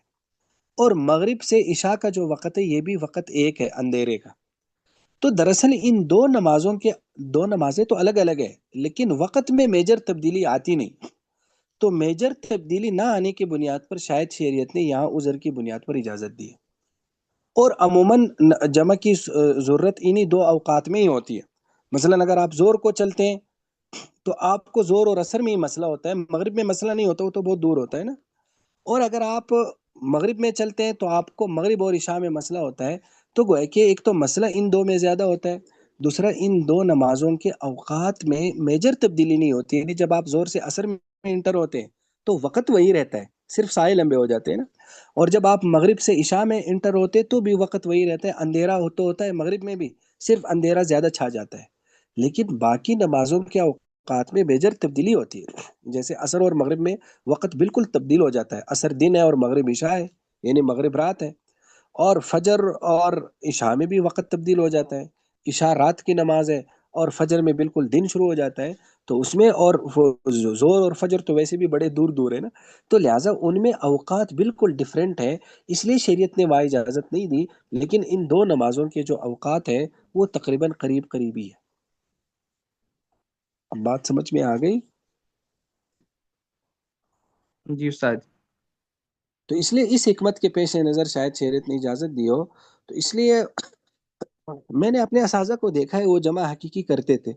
اور مغرب سے عشاء کا جو وقت ہے یہ بھی وقت ایک ہے اندھیرے کا۔ تو دراصل ان دو نمازیں تو الگ الگ ہے، لیکن وقت میں میجر تبدیلی آتی نہیں۔ تو میجر تبدیلی نہ آنے کی بنیاد پر شاید شریعت نے یہاں عذر کی بنیاد پر اجازت دی ہے، اور عموماً جمع کی ضرورت انہی دو اوقات میں ہی ہوتی ہے۔ مثلا اگر آپ زور کو چلتے ہیں تو آپ کو زور اور اثر میں ہی مسئلہ ہوتا ہے، مغرب میں مسئلہ نہیں ہوتا، وہ تو بہت دور ہوتا ہے نا۔ اور اگر آپ مغرب میں چلتے ہیں تو آپ کو مغرب اور عشاء میں مسئلہ ہوتا ہے، تو گویا کہ ایک تو مسئلہ ان دو میں زیادہ ہوتا ہے، دوسرا ان دو نمازوں کے اوقات میں میجر تبدیلی نہیں ہوتی، یعنی جب آپ زور سے اثر میں انٹر ہوتے ہیں تو وقت وہی رہتا ہے، صرف سائے لمبے ہو جاتے ہیں نا، اور جب آپ مغرب سے عشاء میں انٹر ہوتے تو بھی وقت وہی رہتا ہے، اندھیرا ہوتا ہے مغرب میں بھی، صرف اندھیرا زیادہ چھا جاتا ہے، لیکن باقی نمازوں کے اوقات میں میجر تبدیلی ہوتی ہے، جیسے عصر اور مغرب میں وقت بالکل تبدیل ہو جاتا ہے، عصر دن ہے اور مغرب عشاء ہے، یعنی مغرب رات ہے، اور فجر اور عشاء میں بھی وقت تبدیل ہو جاتا ہے، عشاء رات کی نماز ہے اور فجر میں بالکل دن شروع ہو جاتا ہے، تو اس میں اور زور اور فجر تو ویسے بھی بڑے دور دور ہے نا، تو لہٰذا ان میں اوقات بالکل ڈیفرنٹ ہے، اس لیے شریعت نے وہاں اجازت نہیں دی، لیکن ان دو نمازوں کے جو اوقات ہے وہ تقریباً قریب قریبی ہے۔ اب بات سمجھ میں آ گئی؟ جی استاد۔ تو اس لیے اس حکمت کے پیش نظر شاید شریعت نے اجازت دی ہو، تو اس لیے میں نے اپنے اساتذہ کو دیکھا ہے وہ جمع حقیقی کرتے تھے،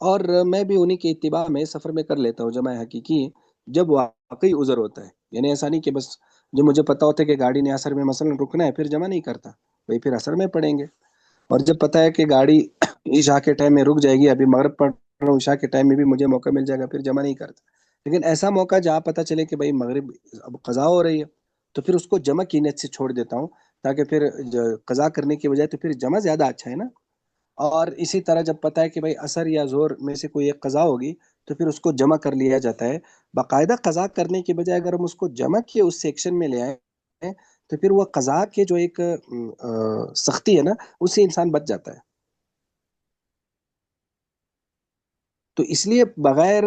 اور میں بھی انہی کے اتباع میں سفر میں کر لیتا ہوں جمع حقیقی، جب واقعی عذر ہوتا ہے، یعنی ایسا نہیں کہ بس جو مجھے پتا ہوتا ہے کہ گاڑی نے اثر میں مثلا رکنا ہے پھر جمع نہیں کرتا، بھائی پھر اثر میں پڑیں گے، اور جب پتا ہے کہ گاڑی عشاء کے ٹائم میں رک جائے گی، ابھی مغرب پڑھ رہا ہوں، عشاء کے ٹائم میں بھی مجھے موقع مل جائے گا، پھر جمع نہیں کرتا، لیکن ایسا موقع جہاں پتہ چلے کہ بھائی مغرب اب قضا ہو رہی ہے تو پھر اس کو جمع کی نیت سے چھوڑ دیتا ہوں، تاکہ پھر قضا کرنے کی بجائے تو پھر جمع زیادہ اچھا ہے نا۔ اور اسی طرح جب پتہ ہے کہ بھائی عصر یا ظہر میں سے کوئی ایک قضا ہوگی تو پھر اس کو جمع کر لیا جاتا ہے، باقاعدہ قضا کرنے کے بجائے اگر ہم اس کو جمع کے اس سیکشن میں لے آئیں تو پھر وہ قضا کے جو ایک سختی ہے نا اس سے انسان بچ جاتا ہے۔ تو اس لیے بغیر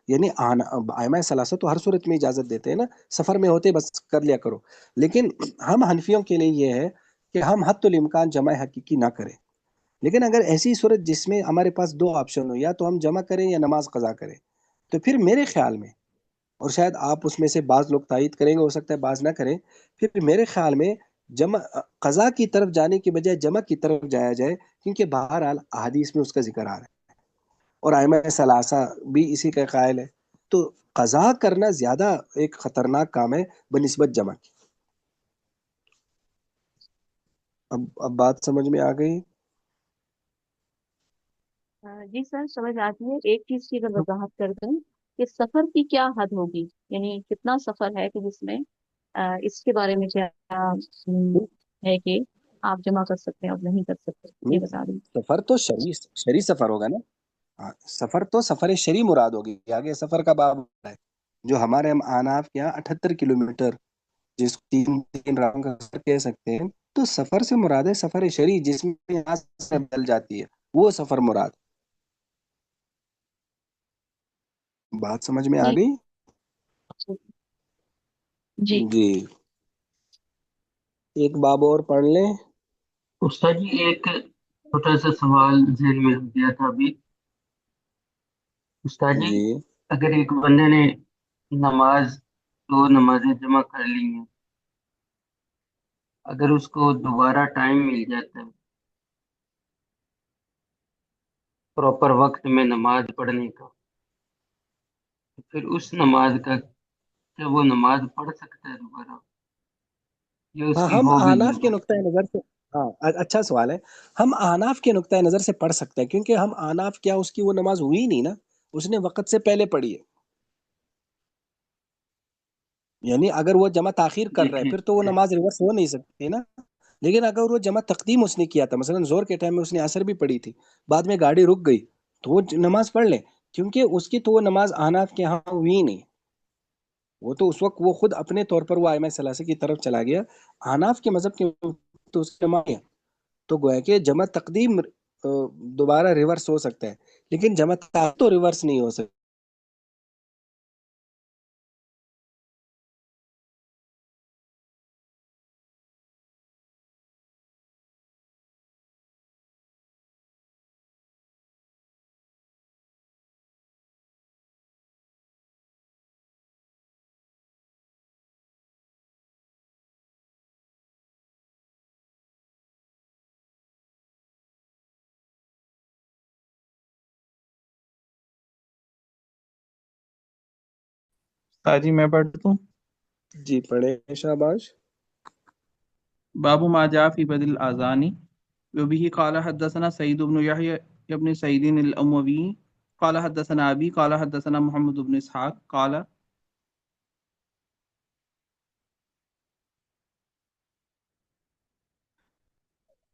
یعنی ائمہ ثلاثہ تو ہر صورت میں اجازت دیتے ہیں نا، سفر میں ہوتے بس کر لیا کرو، لیکن ہم حنفیوں کے لیے یہ ہے کہ ہم حتی الامکان جمع حقیقی نہ کریں، لیکن اگر ایسی صورت جس میں ہمارے پاس دو آپشن ہو، یا تو ہم جمع کریں یا نماز قضا کریں، تو پھر میرے خیال میں، اور شاید آپ اس میں سے بعض لوگ تائید کریں گے، ہو سکتا ہے بعض نہ کریں، پھر میرے خیال میں جمع قضا کی طرف جانے کی بجائے جمع کی طرف جایا جائے، کیونکہ بہرحال احادیث میں اس کا ذکر آ رہا ہے اور ائمہ ثلاثہ بھی اسی کا قائل ہے، تو قضا کرنا زیادہ ایک خطرناک کام ہے بنسبت جمع کی۔ اب بات سمجھ میں آ گئی؟ جی سر سمجھ آتی ہے، ایک چیز کی اگر وضاحت کر دیں کہ سفر کی کیا حد ہوگی، یعنی کتنا سفر ہے کہ جس میں اس کے بارے میں کیا ہے کہ آپ جمع کر سکتے ہیں اور نہیں کر سکتے، یہ بتا دیں۔ سفر تو شرعی سفر ہوگا نا، ہاں، سفر تو سفر شرعی مراد ہوگی، آگے سفر کا باب ہے جو ہمارے ہم آناف کے یہاں 78 کلومیٹر، جس کو تین راتوں کا سفر کہہ سکتے ہیں، تو سفر سے مراد ہے سفر شرعی، جس میں یہاں سے بدل جاتی ہے، وہ سفر مراد۔ بات سمجھ میں آ جی گئی؟ جی جی، ایک باب اور پڑھ لیں۔ استاد جی ایک چھوٹا سا سوال ذہن میں آ گیا تھا ابھی۔ استاد جی جی اگر ایک بندے نے دو نمازیں جمع کر لی ہیں، اگر اس کو دوبارہ ٹائم مل جاتا ہے پراپر وقت میں نماز پڑھنے کا، تو پھر اس نماز کا کیا وہ نماز پڑھ سکتا ہے دوبارہ، یا اس ہاں، کی ہم ہو گئی ہے احناف کے وہ؟ نقطۂ نظر سے، ہاں اچھا سوال ہے، ہم احناف کے نقطۂ نظر سے پڑھ سکتے ہیں، کیونکہ ہم احناف کیا اس کی وہ نماز ہوئی نہیں نا، اس نے وقت سے پہلے پڑھی ہے، یعنی اگر وہ جمع تاخیر جی کر رہا ہے ٹھیک پھر تو وہ ہے۔ نماز ریورس ہو نہیں سکتی نا، لیکن اگر وہ جمع تقدیم اس نے کیا تھا، مثلا زور کے ٹائم میں اس نے عصر بھی پڑھی تھی، بعد میں گاڑی رک گئی تو وہ نماز پڑھ لے، کیونکہ اس کی تو وہ نماز احناف کے ہاں ہوئی نہیں، وہ تو اس وقت وہ خود اپنے طور پر وہ ائمہ ثلاثہ کی طرف چلا گیا، احناف کے مذہب کے تو اس کے ماں، تو گویا کہ جمع تقدیم دوبارہ ریورس ہو سکتا ہے، لیکن جمع تاخیر تو ریورس نہیں ہو سکتا۔ حاجی میں پڑھ دوں؟ جی پڑھیں شاباش. باب ما جاء في بدء الآذان وبه قال حدثنا سعيد بن يحيى بن سعيد الأموي قال حدثنا أبي قال حدثنا محمد بن إسحاق قال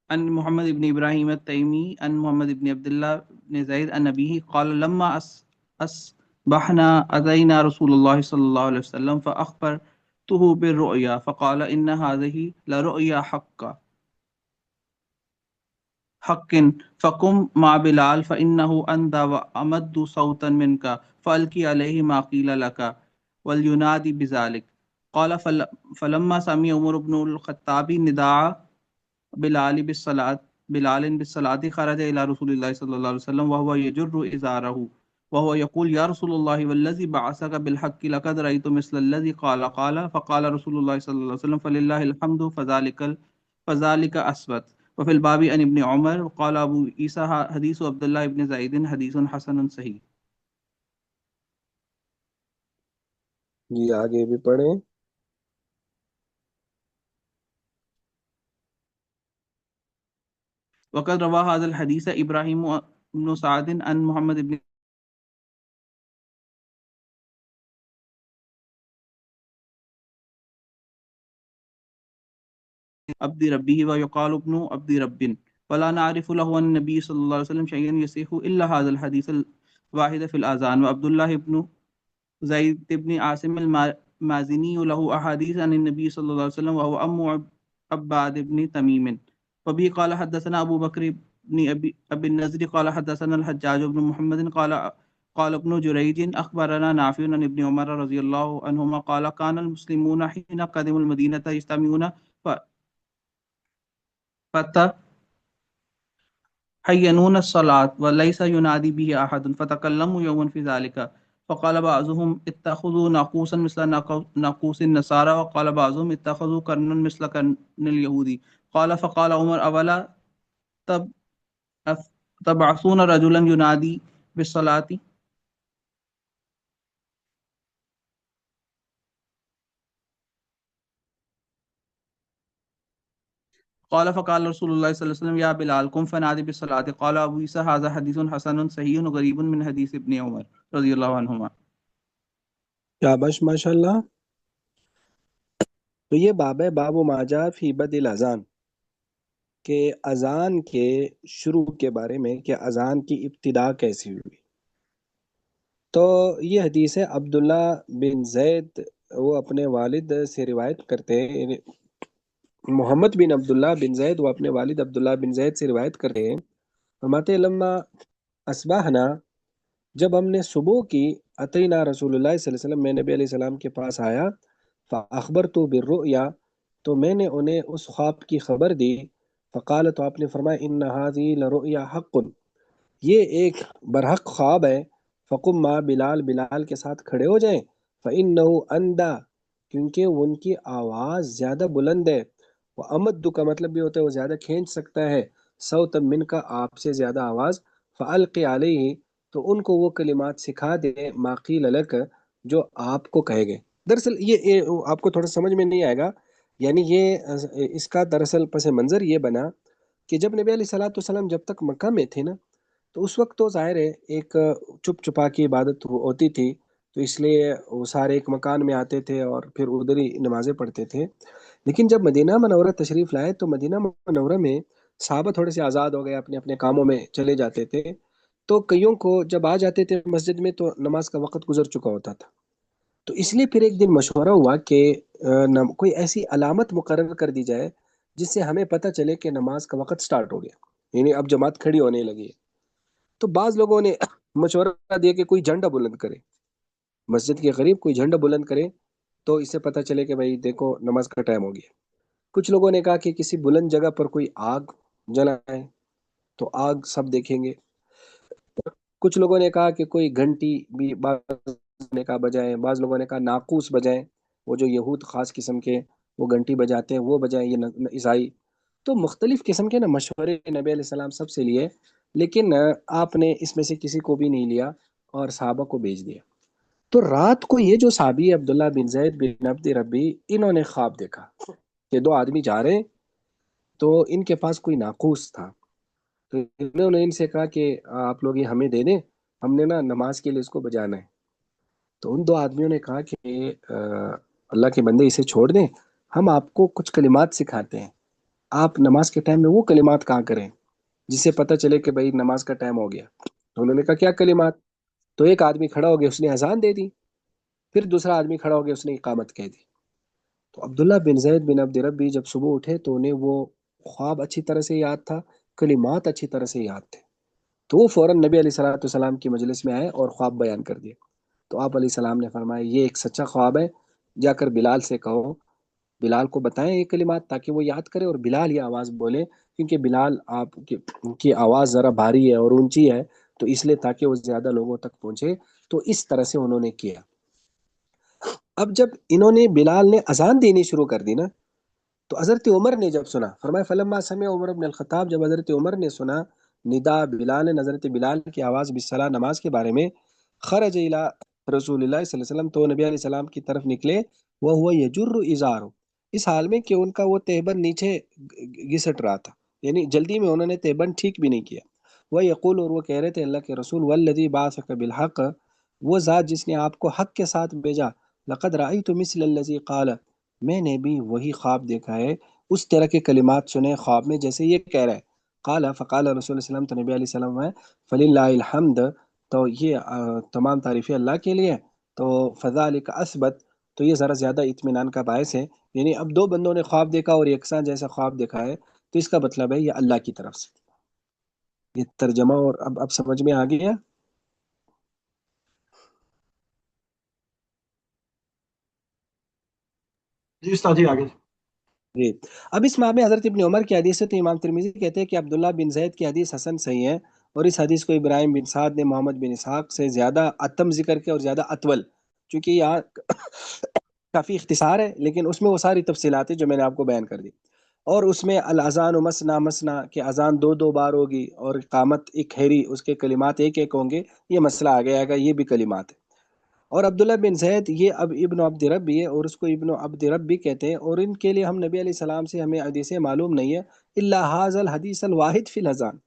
عن محمد بن إبراهيم التيمي عن محمد بن عبد الله بن زيد عن أبيه قال لما أصبحنا أتينا رسول الله صلى الله عليه وسلم فأخبرته بالرؤيا فقال إن هذه لرؤيا حق فقم مع بلال فإنه أندى وأمد صوتا منك فألقي عليه ما قيل لك ولينادي بذلك قال فلما سمع عمر بن الخطاب نداء بلال بالصلاة خرج إلى رسول الله صلى الله عليه وسلم وهو يجر إزاره وهو يقول يا رسول الله والذي بعثك بالحق لقد رأيت مثل الذي قال فقال رسول الله صلى الله عليه وسلم فلله الحمد فذلك أثبت. وفي الباب عن ابن عمر قال ابو عيسى حديث عبد الله بن زيد حديث حسن صحيح. جی آگے بھی پڑھیں. وقد روى هذا الحديث ابراهيم بن سعد عن محمد بن عبد ربه ويقال ابن عبد رب ولا نعرف له عن النبي صلى الله عليه وسلم شيئا يصح إلا هذا الحديث الواحد في الآذان. وعبد الله بن زيد بن عاصم المازني له أحاديث عن النبي صلى الله عليه وسلم وهو أم عباد بن تميم. وبه قال حدثنا أبو بكر بن أبي النضر قال حدثنا الحجاج بن محمد قال ابن جريج أخبرنا نافع عن ابن عمر رضي الله عنهما قال كان المسلمون حين قدموا المدينة يجتمعون فتحينون الصلاة وليس ينادي به أحد فتكلموا يوما في ذلك فقال بعضهم اتخذوا ناقوسا مثل ناقوس النصارى وقال بعضهم اتخذوا قرنا مثل قرن اليهود. قال فقال عمر أولا تبعثون رجلا ينادي بالصلاة قال فقال رسول الله صلى الله عليه وسلم يا بلال قم فنادي بالصلاة. قال أبو عيسى هذا حديث حسن صحيح غريب من حديث ابن عمر رضي الله عنهما. شاباش ماشاء اللہ. تو یہ باب ہے باب ما جاء فی بدء الاذان، کہ اذان کے شروع کے بارے میں، کہ اذان کی ابتدا کیسی ہوئی. تو یہ حدیث ہے عبداللہ بن زید، وہ اپنے والد سے روایت کرتے ہیں. محمد بن عبداللہ بن زید وہ اپنے والد عبداللہ بن زید سے روایت کرتے ہیں. فرماتے ہیں لما اصبحنا، جب ہم نے صبح کی، اتینا رسول اللہ صلی اللہ علیہ وسلم، میں نبی علیہ السلام کے پاس آیا. فاخبرت بالرؤیا، تو میں نے انہیں اس خواب کی خبر دی. فقال، تو آپ نے فرمایا ان هذه لرؤیا حق، یہ ایک برحق خواب ہے. فقم ما بلال، بلال کے ساتھ کھڑے ہو جائیں. فإنه اندى، کیونکہ ان کی آواز زیادہ بلند ہے. وامد کا مطلب بھی ہوتا ہے وہ زیادہ کھینچ سکتا ہے. صوتا من کا، آپ سے زیادہ آواز. فالقی علیہ، تو ان کو وہ کلمات سکھا دے، ما قیل لک، جو آپ کو کہے گئے. دراصل یہ آپ کو تھوڑا سمجھ میں نہیں آئے گا، یعنی یہ اس کا دراصل پس منظر یہ بنا کہ جب نبی علیہ الصلوۃ والسلام جب تک مکہ میں تھے نا، تو اس وقت تو ظاہر ہے ایک چپ چپا کی عبادت ہوتی تھی، تو اس لیے وہ سارے ایک مکان میں آتے تھے اور پھر ادھر ہی نمازیں پڑھتے تھے. لیکن جب مدینہ منورہ تشریف لائے تو مدینہ منورہ میں صحابہ تھوڑے سے آزاد ہو گئے، اپنے اپنے کاموں میں چلے جاتے تھے. تو کئیوں کو جب آ جاتے تھے مسجد میں تو نماز کا وقت گزر چکا ہوتا تھا. تو اس لیے پھر ایک دن مشورہ ہوا کہ کوئی ایسی علامت مقرر کر دی جائے جس سے ہمیں پتہ چلے کہ نماز کا وقت سٹارٹ ہو گیا، یعنی اب جماعت کھڑی ہونے لگی ہے. تو بعض لوگوں نے مشورہ دیا کہ کوئی جھنڈا بلند کرے، مسجد کے قریب کوئی جھنڈا بلند کرے تو اس سے پتہ چلے کہ بھائی دیکھو نماز کا ٹائم ہو گیا. کچھ لوگوں نے کہا کہ کسی بلند جگہ پر کوئی آگ جلائیں تو آگ سب دیکھیں گے. کچھ لوگوں نے کہا کہ کوئی گھنٹی بھی بعض نے کہا بجائیں، بعض لوگوں نے کہا ناقوس بجائیں، وہ جو یہود خاص قسم کے وہ گھنٹی بجاتے ہیں وہ بجائیں، یہ عیسائی. تو مختلف قسم کے مشورے نبی علیہ السلام سب سے لیے، لیکن آپ نے اس میں سے کسی کو بھی نہیں لیا اور صحابہ کو بھیج دیا. تو رات کو یہ جو صحابی عبداللہ بن زید بن عبد ربی، انہوں نے خواب دیکھا کہ دو آدمی جا رہے ہیں، تو ان کے پاس کوئی ناقوس تھا، تو انہوں نے ان سے کہا کہ آپ لوگ یہ ہمیں دے دیں، ہم نے نا نماز کے لیے اس کو بجانا ہے۔ تو ان دو آدمیوں نے کہا کہ اللہ کے بندے اسے چھوڑ دیں، ہم آپ کو کچھ کلمات سکھاتے ہیں، آپ نماز کے ٹائم میں وہ کلمات کہاں کریں جس سے پتہ چلے کہ بھائی نماز کا ٹائم ہو گیا۔ تو انہوں نے کہا کیا کلمات؟ تو ایک آدمی کھڑا ہو گیا، اس نے اذان دے دی، پھر دوسرا آدمی کھڑا ہو گیا، اس نے اقامت کہہ دی۔ تو عبداللہ بن زید بن عبد ربی جب صبح اٹھے تو انہیں وہ خواب اچھی طرح سے یاد تھا، کلمات اچھی طرح سے یاد تھے، تو وہ فوراً نبی علیہ الصلوۃ والسلام کی مجلس میں آئے اور خواب بیان کر دیا۔ تو آپ علیہ السلام نے فرمایا یہ ایک سچا خواب ہے، جا کر بلال سے کہو، بلال کو بتائیں یہ کلمات تاکہ وہ یاد کرے اور بلال یہ آواز بولے، کیونکہ بلال آپ کی آواز ذرا بھاری ہے اور اونچی ہے، تو اس لیے تاکہ وہ زیادہ لوگوں تک پہنچے۔ تو اس طرح سے انہوں نے کیا۔ اب جب انہوں نے بلال نے اذان دینی شروع کر دی نا، تو حضرت عمر نے جب سنا، فرمایا فلما سمع عمر بن الخطاب، جب حضرت عمر نے سنا ندا بلال، حضرت بلال کی آواز بالصلاۃ، نماز کے بارے میں، خرج الی رسول اللہ صلی اللہ علیہ وسلم، تو نبی علیہ السلام کی طرف نکلے، وہ ہوا یجر ازار، اس حال میں کہ ان کا وہ تہبند نیچے گھسٹ رہا تھا، یعنی جلدی میں انہوں نے تہبند ٹھیک بھی نہیں کیا۔ وہ یقول، اور وہ کہہ رہے تھے اللہ کے رسول، والذی بعثک بالحق، وہ ذات جس نے آپ کو حق کے ساتھ بھیجا، لقد رأیت مثل الذی قال، میں نے بھی وہی خواب دیکھا ہے، اس طرح کے کلمات سنے خواب میں جیسے یہ کہہ رہا ہے۔ قال فقال رسول اللہ صلی اللہ علیہ وسلم، تو نبی علیہ السلام ہے، فللہ الحمد، تو یہ تمام تعریفیں اللہ کے لیے، تو فذلک اثبت، تو یہ ذرا زیادہ اطمینان کا باعث ہے، یعنی اب دو بندوں نے خواب دیکھا اور یکساں جیسا خواب دیکھا ہے، تو اس کا مطلب ہے یہ اللہ کی طرف سے۔ یہ ترجمہ اور اب سمجھ میں آ گیا؟ جی استاد جی آگے۔ جی، اب اس باب میں حضرت ابن عمر کی حدیث ہے، تو امام ترمذی کہتے ہیں کہ عبداللہ بن زید کی حدیث حسن صحیح ہے، اور اس حدیث کو ابراہیم بن سعد نے محمد بن اسحاق سے زیادہ اتم ذکر کیا اور زیادہ اطول، چونکہ یہاں کافی اختصار ہے لیکن اس میں وہ ساری تفصیلات ہیں جو میں نے آپ کو بیان کر دی، اور اس میں الاذان و مسنا مسنا کہ اذان دو دو بار ہوگی، اور اقامت ایک ہیری، اس کے کلمات ایک ایک ہوں گے، یہ مسئلہ آ گیا گا، یہ بھی کلمات ہے۔ اور عبداللہ بن زید یہ اب ابن عبد رب بھی ہے، اور اس کو ابن عبد رب بھی کہتے ہیں، اور ان کے لیے ہم نبی علیہ السلام سے ہمیں حدیثیں معلوم نہیں ہے الا ھذا الحدیث الواحد فی الاذان،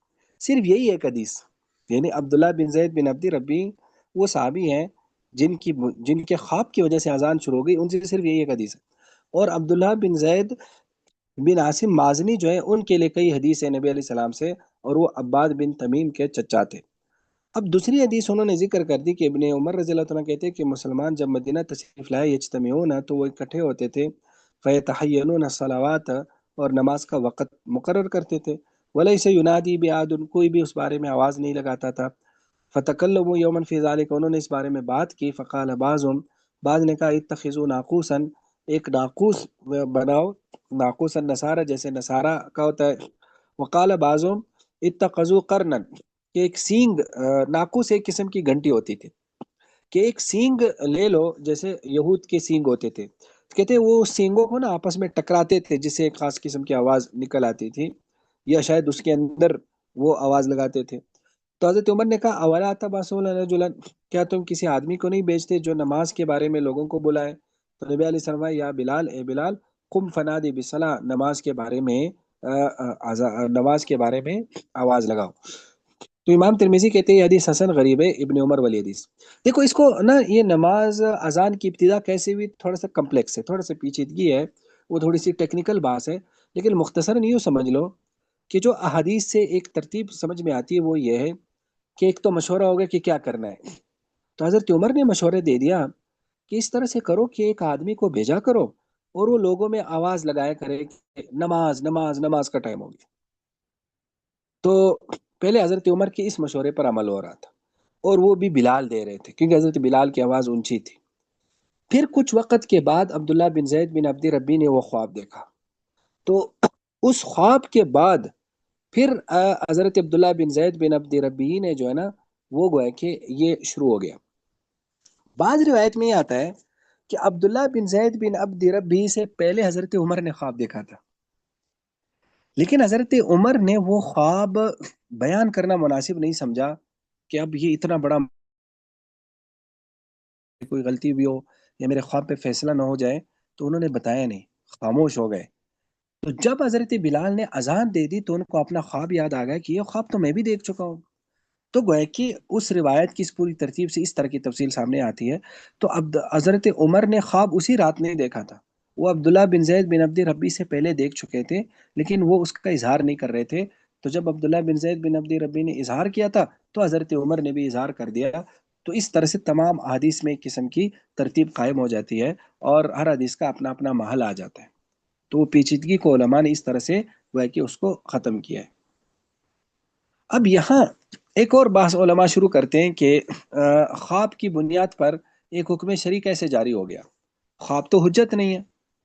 صرف یہی ایک حدیث، یعنی عبداللہ بن زید بن عبد ربی وہ صحابی ہیں جن کے خواب کی وجہ سے اذان شروع ہو گئی، ان سے صرف یہی ایک حدیث ہے۔ اور عبداللہ بن زید بن عاصم مازنی جو ہے، ان کے لیے کئی حدیث ہیں نبی علیہ السلام سے، اور وہ عباد بن تمیم کے چچا تھے۔ اب دوسری حدیث انہوں نے ذکر کر دی کہ ابن عمر رضی اللہ تعالیٰ کہتے ہیں کہ مسلمان جب مدینہ تشریف لائے، یجتمعون، تو وہ اکٹھے ہوتے تھے، فیتحینون الصلاوات، اور نماز کا وقت مقرر کرتے تھے، ولیس ینادی بأحد، کوئی بھی اس بارے میں آواز نہیں لگاتا تھا، فتکلموا یوما فی ذلک، انہوں نے اس بارے میں بات کی، فقال بعض نے کہا اتخذوا ناقوسا، ایک ناقوس بناؤ، ناقوس النصارى، جیسے نصارہ کا ہوتا ہے، وقال بعضهم اتخذوا قرنا، کہ ایک سینگ، ناقوس ایک قسم کی گھنٹی ہوتی تھی، کہ ایک سینگ لے لو، جیسے یہود کے سینگ ہوتے تھے، کہتے ہیں وہ سینگوں کو نا آپس میں ٹکراتے تھے، جس سے ایک خاص قسم کی آواز نکل آتی تھی، یا شاید اس کے اندر وہ آواز لگاتے تھے۔ تو حضرت عمر نے کہا اولا تبعثون رجلا، کیا تم کسی آدمی کو نہیں بیچتے جو نماز کے بارے میں لوگوں کو بلائے؟ تو نبی علیہ السلام، یا بلال، اے بلال، قم فنادی بالصلاۃ، نماز کے بارے میں آواز لگاؤ۔ تو امام ترمذی کہتے ہیں یہ حدیث حسن غریب ہے، ابن عمر والی حدیث۔ دیکھو اس کو نا، یہ نماز اذان کی ابتدا کیسے ہوئی، تھوڑا سا کمپلیکس ہے، تھوڑا سا پیچیدگی ہے، وہ تھوڑی سی ٹیکنیکل بات ہے، لیکن مختصراً یوں سمجھ لو کہ جو احادیث سے ایک ترتیب سمجھ میں آتی ہے وہ یہ ہے کہ ایک تو مشورہ ہوگا کہ کیا کرنا ہے، تو حضرت عمر نے مشورہ دے دیا کہ اس طرح سے کرو کہ ایک آدمی کو بھیجا کرو اور وہ لوگوں میں آواز لگایا کرے کہ نماز نماز نماز کا ٹائم ہو گیا۔ تو پہلے حضرت عمر کے اس مشورے پر عمل ہو رہا تھا، اور وہ بھی بلال دے رہے تھے کیونکہ حضرت بلال کی آواز اونچی تھی۔ پھر کچھ وقت کے بعد عبداللہ بن زید بن عبد ربی نے وہ خواب دیکھا، تو اس خواب کے بعد پھر حضرت عبداللہ بن زید بن عبد ربی نے جو ہے نا، وہ گویا کہ یہ شروع ہو گیا۔ بعض روایت میں یہ آتا ہے کہ عبداللہ بن زید بن عبد ربی سے پہلے حضرت عمر نے خواب دیکھا تھا، لیکن حضرت عمر نے وہ خواب بیان کرنا مناسب نہیں سمجھا کہ اب یہ اتنا بڑا کوئی غلطی بھی ہو یا میرے خواب پہ فیصلہ نہ ہو جائے، تو انہوں نے بتایا نہیں، خاموش ہو گئے۔ تو جب حضرت بلال نے اذان دے دی تو ان کو اپنا خواب یاد آ گیا کہ یہ خواب تو میں بھی دیکھ چکا ہوں۔ تو گویا کہ اس روایت کی اس پوری ترتیب سے اس طرح کی تفصیل سامنے آتی ہے۔ تو اب حضرت عمر نے خواب اسی رات نہیں دیکھا تھا، وہ عبداللہ بن زید بن عبد ربی سے پہلے دیکھ چکے تھے، لیکن وہ اس کا اظہار نہیں کر رہے تھے۔ تو جب عبداللہ بن زید بن عبد ربی نے اظہار کیا تھا تو حضرت عمر نے بھی اظہار کر دیا۔ تو اس طرح سے تمام احادیث میں ایک قسم کی ترتیب قائم ہو جاتی ہے اور ہر حدیث کا اپنا اپنا محل آ جاتا ہے۔ تو وہ پیچیدگی کو علماء نے اس طرح سے وہ ہے کہ اس کو ختم کیا ہے۔ اب یہاں ایک اور بحث علماء شروع کرتے ہیں کہ خواب کی بنیاد پر ایک حکم شرعی کیسے جاری ہو گیا؟ خواب تو حجت نہیں ہے،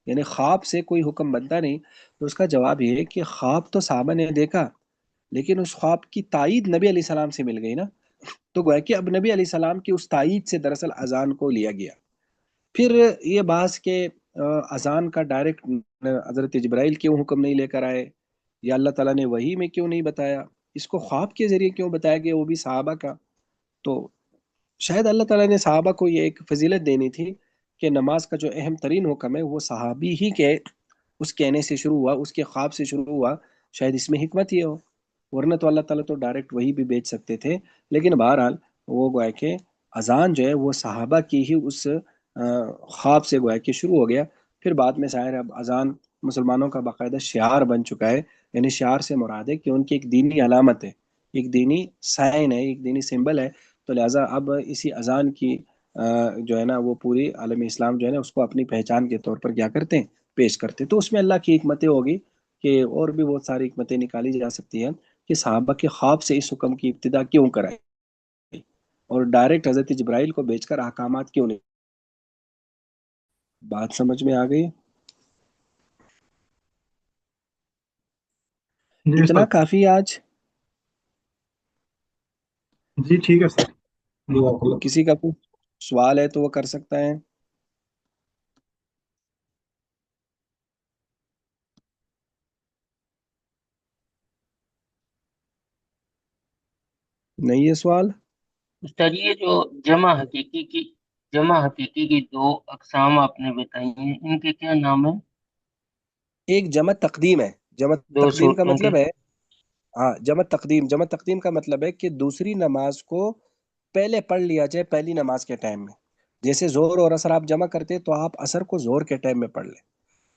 یعنی خواب سے کوئی حکم بنتا نہیں۔ تو اس کا جواب یہ ہے کہ خواب تو صحابہ نے دیکھا، لیکن اس خواب کی تائید نبی علیہ السلام سے مل گئی نا۔ تو گویا کہ اب نبی علیہ السلام کی اس تائید سے دراصل اذان کو لیا گیا۔ پھر یہ بحث کہ اذان کا ڈائریکٹ حضرت جبرائیل کیوں حکم نہیں لے کر آئے، یا اللہ تعالیٰ نے وحی میں کیوں نہیں بتایا، اس کو خواب کے ذریعے کیوں بتایا گیا، وہ بھی صحابہ کا۔ تو شاید اللہ تعالیٰ نے صحابہ کو یہ ایک فضیلت دینی تھی کہ نماز کا جو اہم ترین حکم ہے وہ صحابی ہی کے اس کہنے سے شروع ہوا، اس کے خواب سے شروع ہوا۔ شاید اس میں حکمت یہ ہو، ورنہ تو اللہ تعالیٰ تو ڈائریکٹ وہی بھی بیچ سکتے تھے۔ لیکن بہرحال وہ گویا کہ اذان جو ہے وہ صحابہ کی ہی اس خواب سے گویا کہ شروع ہو گیا۔ پھر بعد میں ظاہر اب اذان مسلمانوں کا باقاعدہ شعار بن چکا ہے، یعنی شعار سے مراد ہے کہ ان کی ایک دینی علامت ہے، ایک دینی سائن ہے، ایک دینی سمبل ہے۔ تو لہٰذا اب اسی اذان کی جو ہے نا وہ پوری عالم اسلام جو ہے نا اس کو اپنی پہچان کے طور پر کیا کرتے ہیں، پیش کرتے ہیں۔ تو اس میں اللہ کی حکمتیں ہوگی کہ اور بھی بہت ساری حکمتیں نکالی جا سکتی ہیں کہ صحابہ کے خواب سے اس حکم کی ابتدا کیوں کرائی اور ڈائریکٹ حضرت جبرائیل کو بھیج کر احکامات کیوں نہیں۔ بات سمجھ میں آ گئی؟ جی اتنا سر، کافی آج؟ جی ٹھیک ہے سر، جزاک اللہ۔ کسی کا کوئی سوال ہے تو وہ کر سکتا ہے۔ نہیں ہے سوال؟ استاد یہ جو جمع حقیقی کی دو اقسام آپ نے بتائی ہیں، ان کے کیا نام ہیں؟ ایک جمع تقدیم ہے۔ جمع دو تقدیم کا صورتوں کے؟ مطلب ہے، ہاں جمع تقدیم کا مطلب ہے کہ دوسری نماز کو پہلے پڑھ لیا جائے پہلی نماز کے ٹائم میں۔ جیسے زور اور اثر آپ جمع کرتے تو آپ اثر کو زور کے ٹائم میں پڑھ لیں۔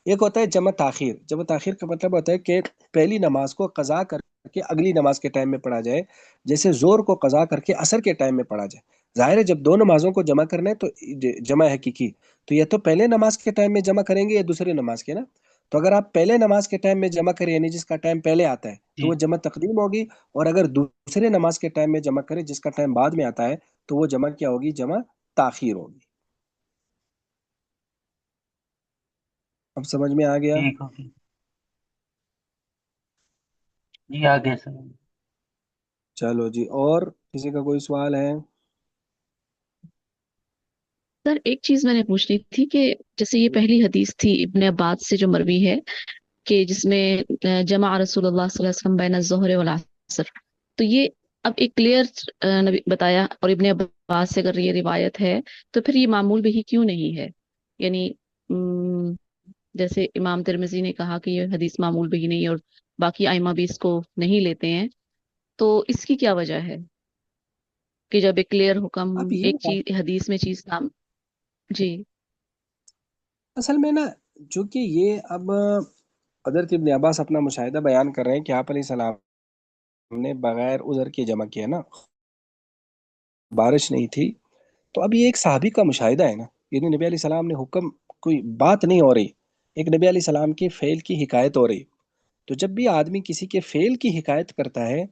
ایک ہوتا ہے جمع تاخیر۔ جمع تاخیر کا مطلب ہوتا ہے کہ پہلی نماز کو قضا کر کے اگلی نماز کے ٹائم میں پڑھا جائے، جیسے زور کو قضا کر کے اثر کے ٹائم میں پڑھا جائے۔ ظاہر ہے جب دو نمازوں کو جمع کرنا ہے تو جمع حقیقی تو یا تو پہلے نماز کے ٹائم میں جمع کریں گے یا دوسری نماز کے نا۔ تو اگر آپ پہلے نماز کے ٹائم میں جمع کریں یعنی جس کا ٹائم پہلے آتا ہے تو جی وہ جمع تقدیم ہوگی، اور اگر دوسرے نماز کے ٹائم میں جمع کریں جس کا ٹائم بعد میں آتا ہے تو وہ جمع کیا ہوگی؟ جمع تاخیر ہوگی۔ اب سمجھ میں آ گیا؟ ٹھیک ہو گئی، جی آگے سر۔ چلو جی، اور کسی کا کوئی سوال ہے؟ سر ایک چیز میں نے پوچھنی تھی کہ جیسے یہ پہلی حدیث تھی ابن عباس سے جو مروی ہے کہ جس میں جمع رسول اللہ صلی اللہ علیہ وسلم بین الظہر والعصر، تو یہ اب ایک کلیئر نبی بتایا، اور ابن عباس سے اگر یہ روایت ہے تو پھر یہ معمول بھی کیوں نہیں ہے؟ یعنی جیسے امام ترمذی نے کہا کہ یہ حدیث معمول بھی نہیں، اور باقی ائمہ بھی اس کو نہیں لیتے ہیں، تو اس کی کیا وجہ ہے کہ جب ایک کلیئر حکم اب ایک یہ چیز حدیث میں چیز نام؟ جی اصل میں نا چونکہ یہ اب حضرت ابن عباس اپنا مشاہدہ بیان کر رہے ہیں کہ آپ علیہ السلام نے بغیر عذر کے جمع کیا نا، بارش نہیں تھی۔ تو اب یہ ایک صحابی کا مشاہدہ ہے نا، یعنی نبی علیہ السلام نے حکم، کوئی بات نہیں ہو رہی، ایک نبی علیہ السلام کے فعل کی حکایت ہو رہی۔ تو جب بھی آدمی کسی کے فعل کی حکایت کرتا ہے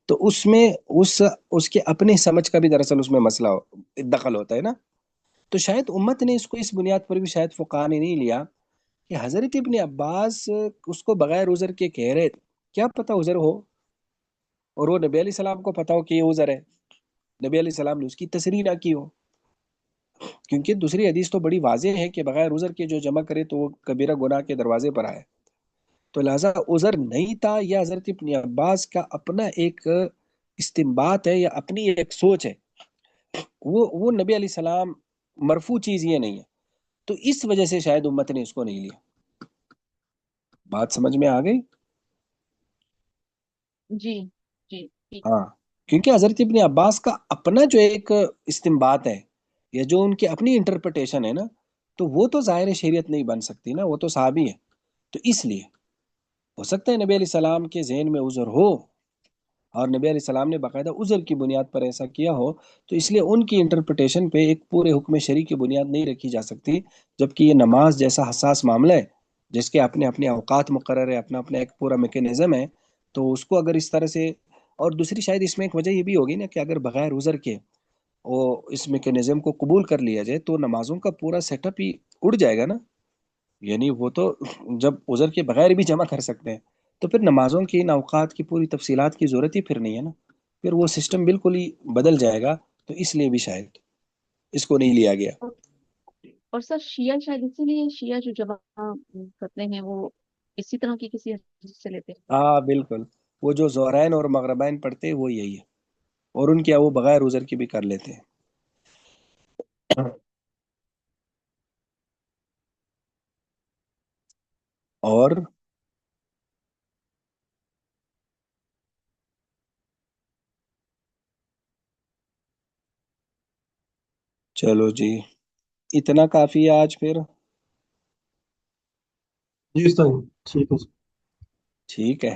تو اس میں اس کے اپنے سمجھ کا بھی دراصل اس میں مسئلہ دخل ہوتا ہے نا۔ تو شاید امت نے اس کو اس بنیاد پر بھی شاید فقہا نے نہیں لیا کہ حضرت ابن عباس اس کو بغیر عذر کے کہہ رہے، کیا پتہ عذر ہو اور وہ نبی علیہ السلام کو پتا ہو کہ یہ عذر ہے، نبی علیہ السلام نے اس کی تصریح نہ کی ہو۔ کیونکہ دوسری حدیث تو بڑی واضح ہے کہ بغیر عذر کے جو جمع کرے تو وہ کبیرہ گناہ کے دروازے پر آئے۔ تو لہذا عذر نہیں تھا، یا حضرت ابن عباس کا اپنا ایک استنباط ہے یا اپنی ایک سوچ ہے وہ نبی علیہ السلام مرفوع چیز یہ نہیں ہے، تو اس وجہ سے شاید امت نے اس کو نہیں لیا۔ بات سمجھ میں آ گئی؟ جی جی ٹھیک۔ ہاں، کیونکہ حضرت ابن عباس کا اپنا جو ایک استنباط ہے یا جو ان کی اپنی انٹرپریٹیشن ہے نا، تو وہ تو ظاہر شریعت نہیں بن سکتی نا، وہ تو صحابی ہے، تو اس لیے ہو سکتا ہے نبی علیہ السلام کے ذہن میں عذر ہو، اور نبی علیہ السلام نے باقاعدہ عذر کی بنیاد پر ایسا کیا ہو، تو اس لیے ان کی انٹرپریٹیشن پہ ایک پورے حکم شرعی کی بنیاد نہیں رکھی جا سکتی، جبکہ یہ نماز جیسا حساس معاملہ ہے جس کے اپنے اپنے اوقات مقرر ہے، اپنا اپنا ایک پورا میکینزم ہے، تو اس کو اگر اس طرح سے، اور دوسری شاید اس میں ایک وجہ یہ بھی ہوگی نا کہ اگر بغیر عذر کے وہ اس میکینزم کو قبول کر لیا جائے تو نمازوں کا پورا سیٹ اپ ہی اڑ جائے گا نا، یعنی وہ تو جب عذر کے بغیر بھی جمع کر سکتے ہیں تو پھر نمازوں کی ان اوقات کی پوری تفصیلات کی ضرورت ہی پھر نہیں ہے نا، پھر وہ سسٹم بالکل ہی بدل جائے گا، تو اس لیے بھی شاید اس کو نہیں لیا گیا۔ اور سر شیعہ شاید اسی لیے شیعہ جو جمع کرتے ہیں وہ اسی طرح کی کسی حدیث سے لیتے ہیں۔ ہاں بالکل، وہ جو زہرین اور مغربین پڑھتے ہیں وہ یہی ہے، اور ان کیا وہ بغیر عذر کی بھی کر لیتے ہیں۔ اور چلو جی، اتنا کافی ہے آج پھر۔ جی صحیح، ٹھیک ہے ٹھیک ہے،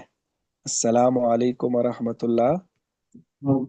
السلام علیکم ورحمۃ اللہ۔ سر۔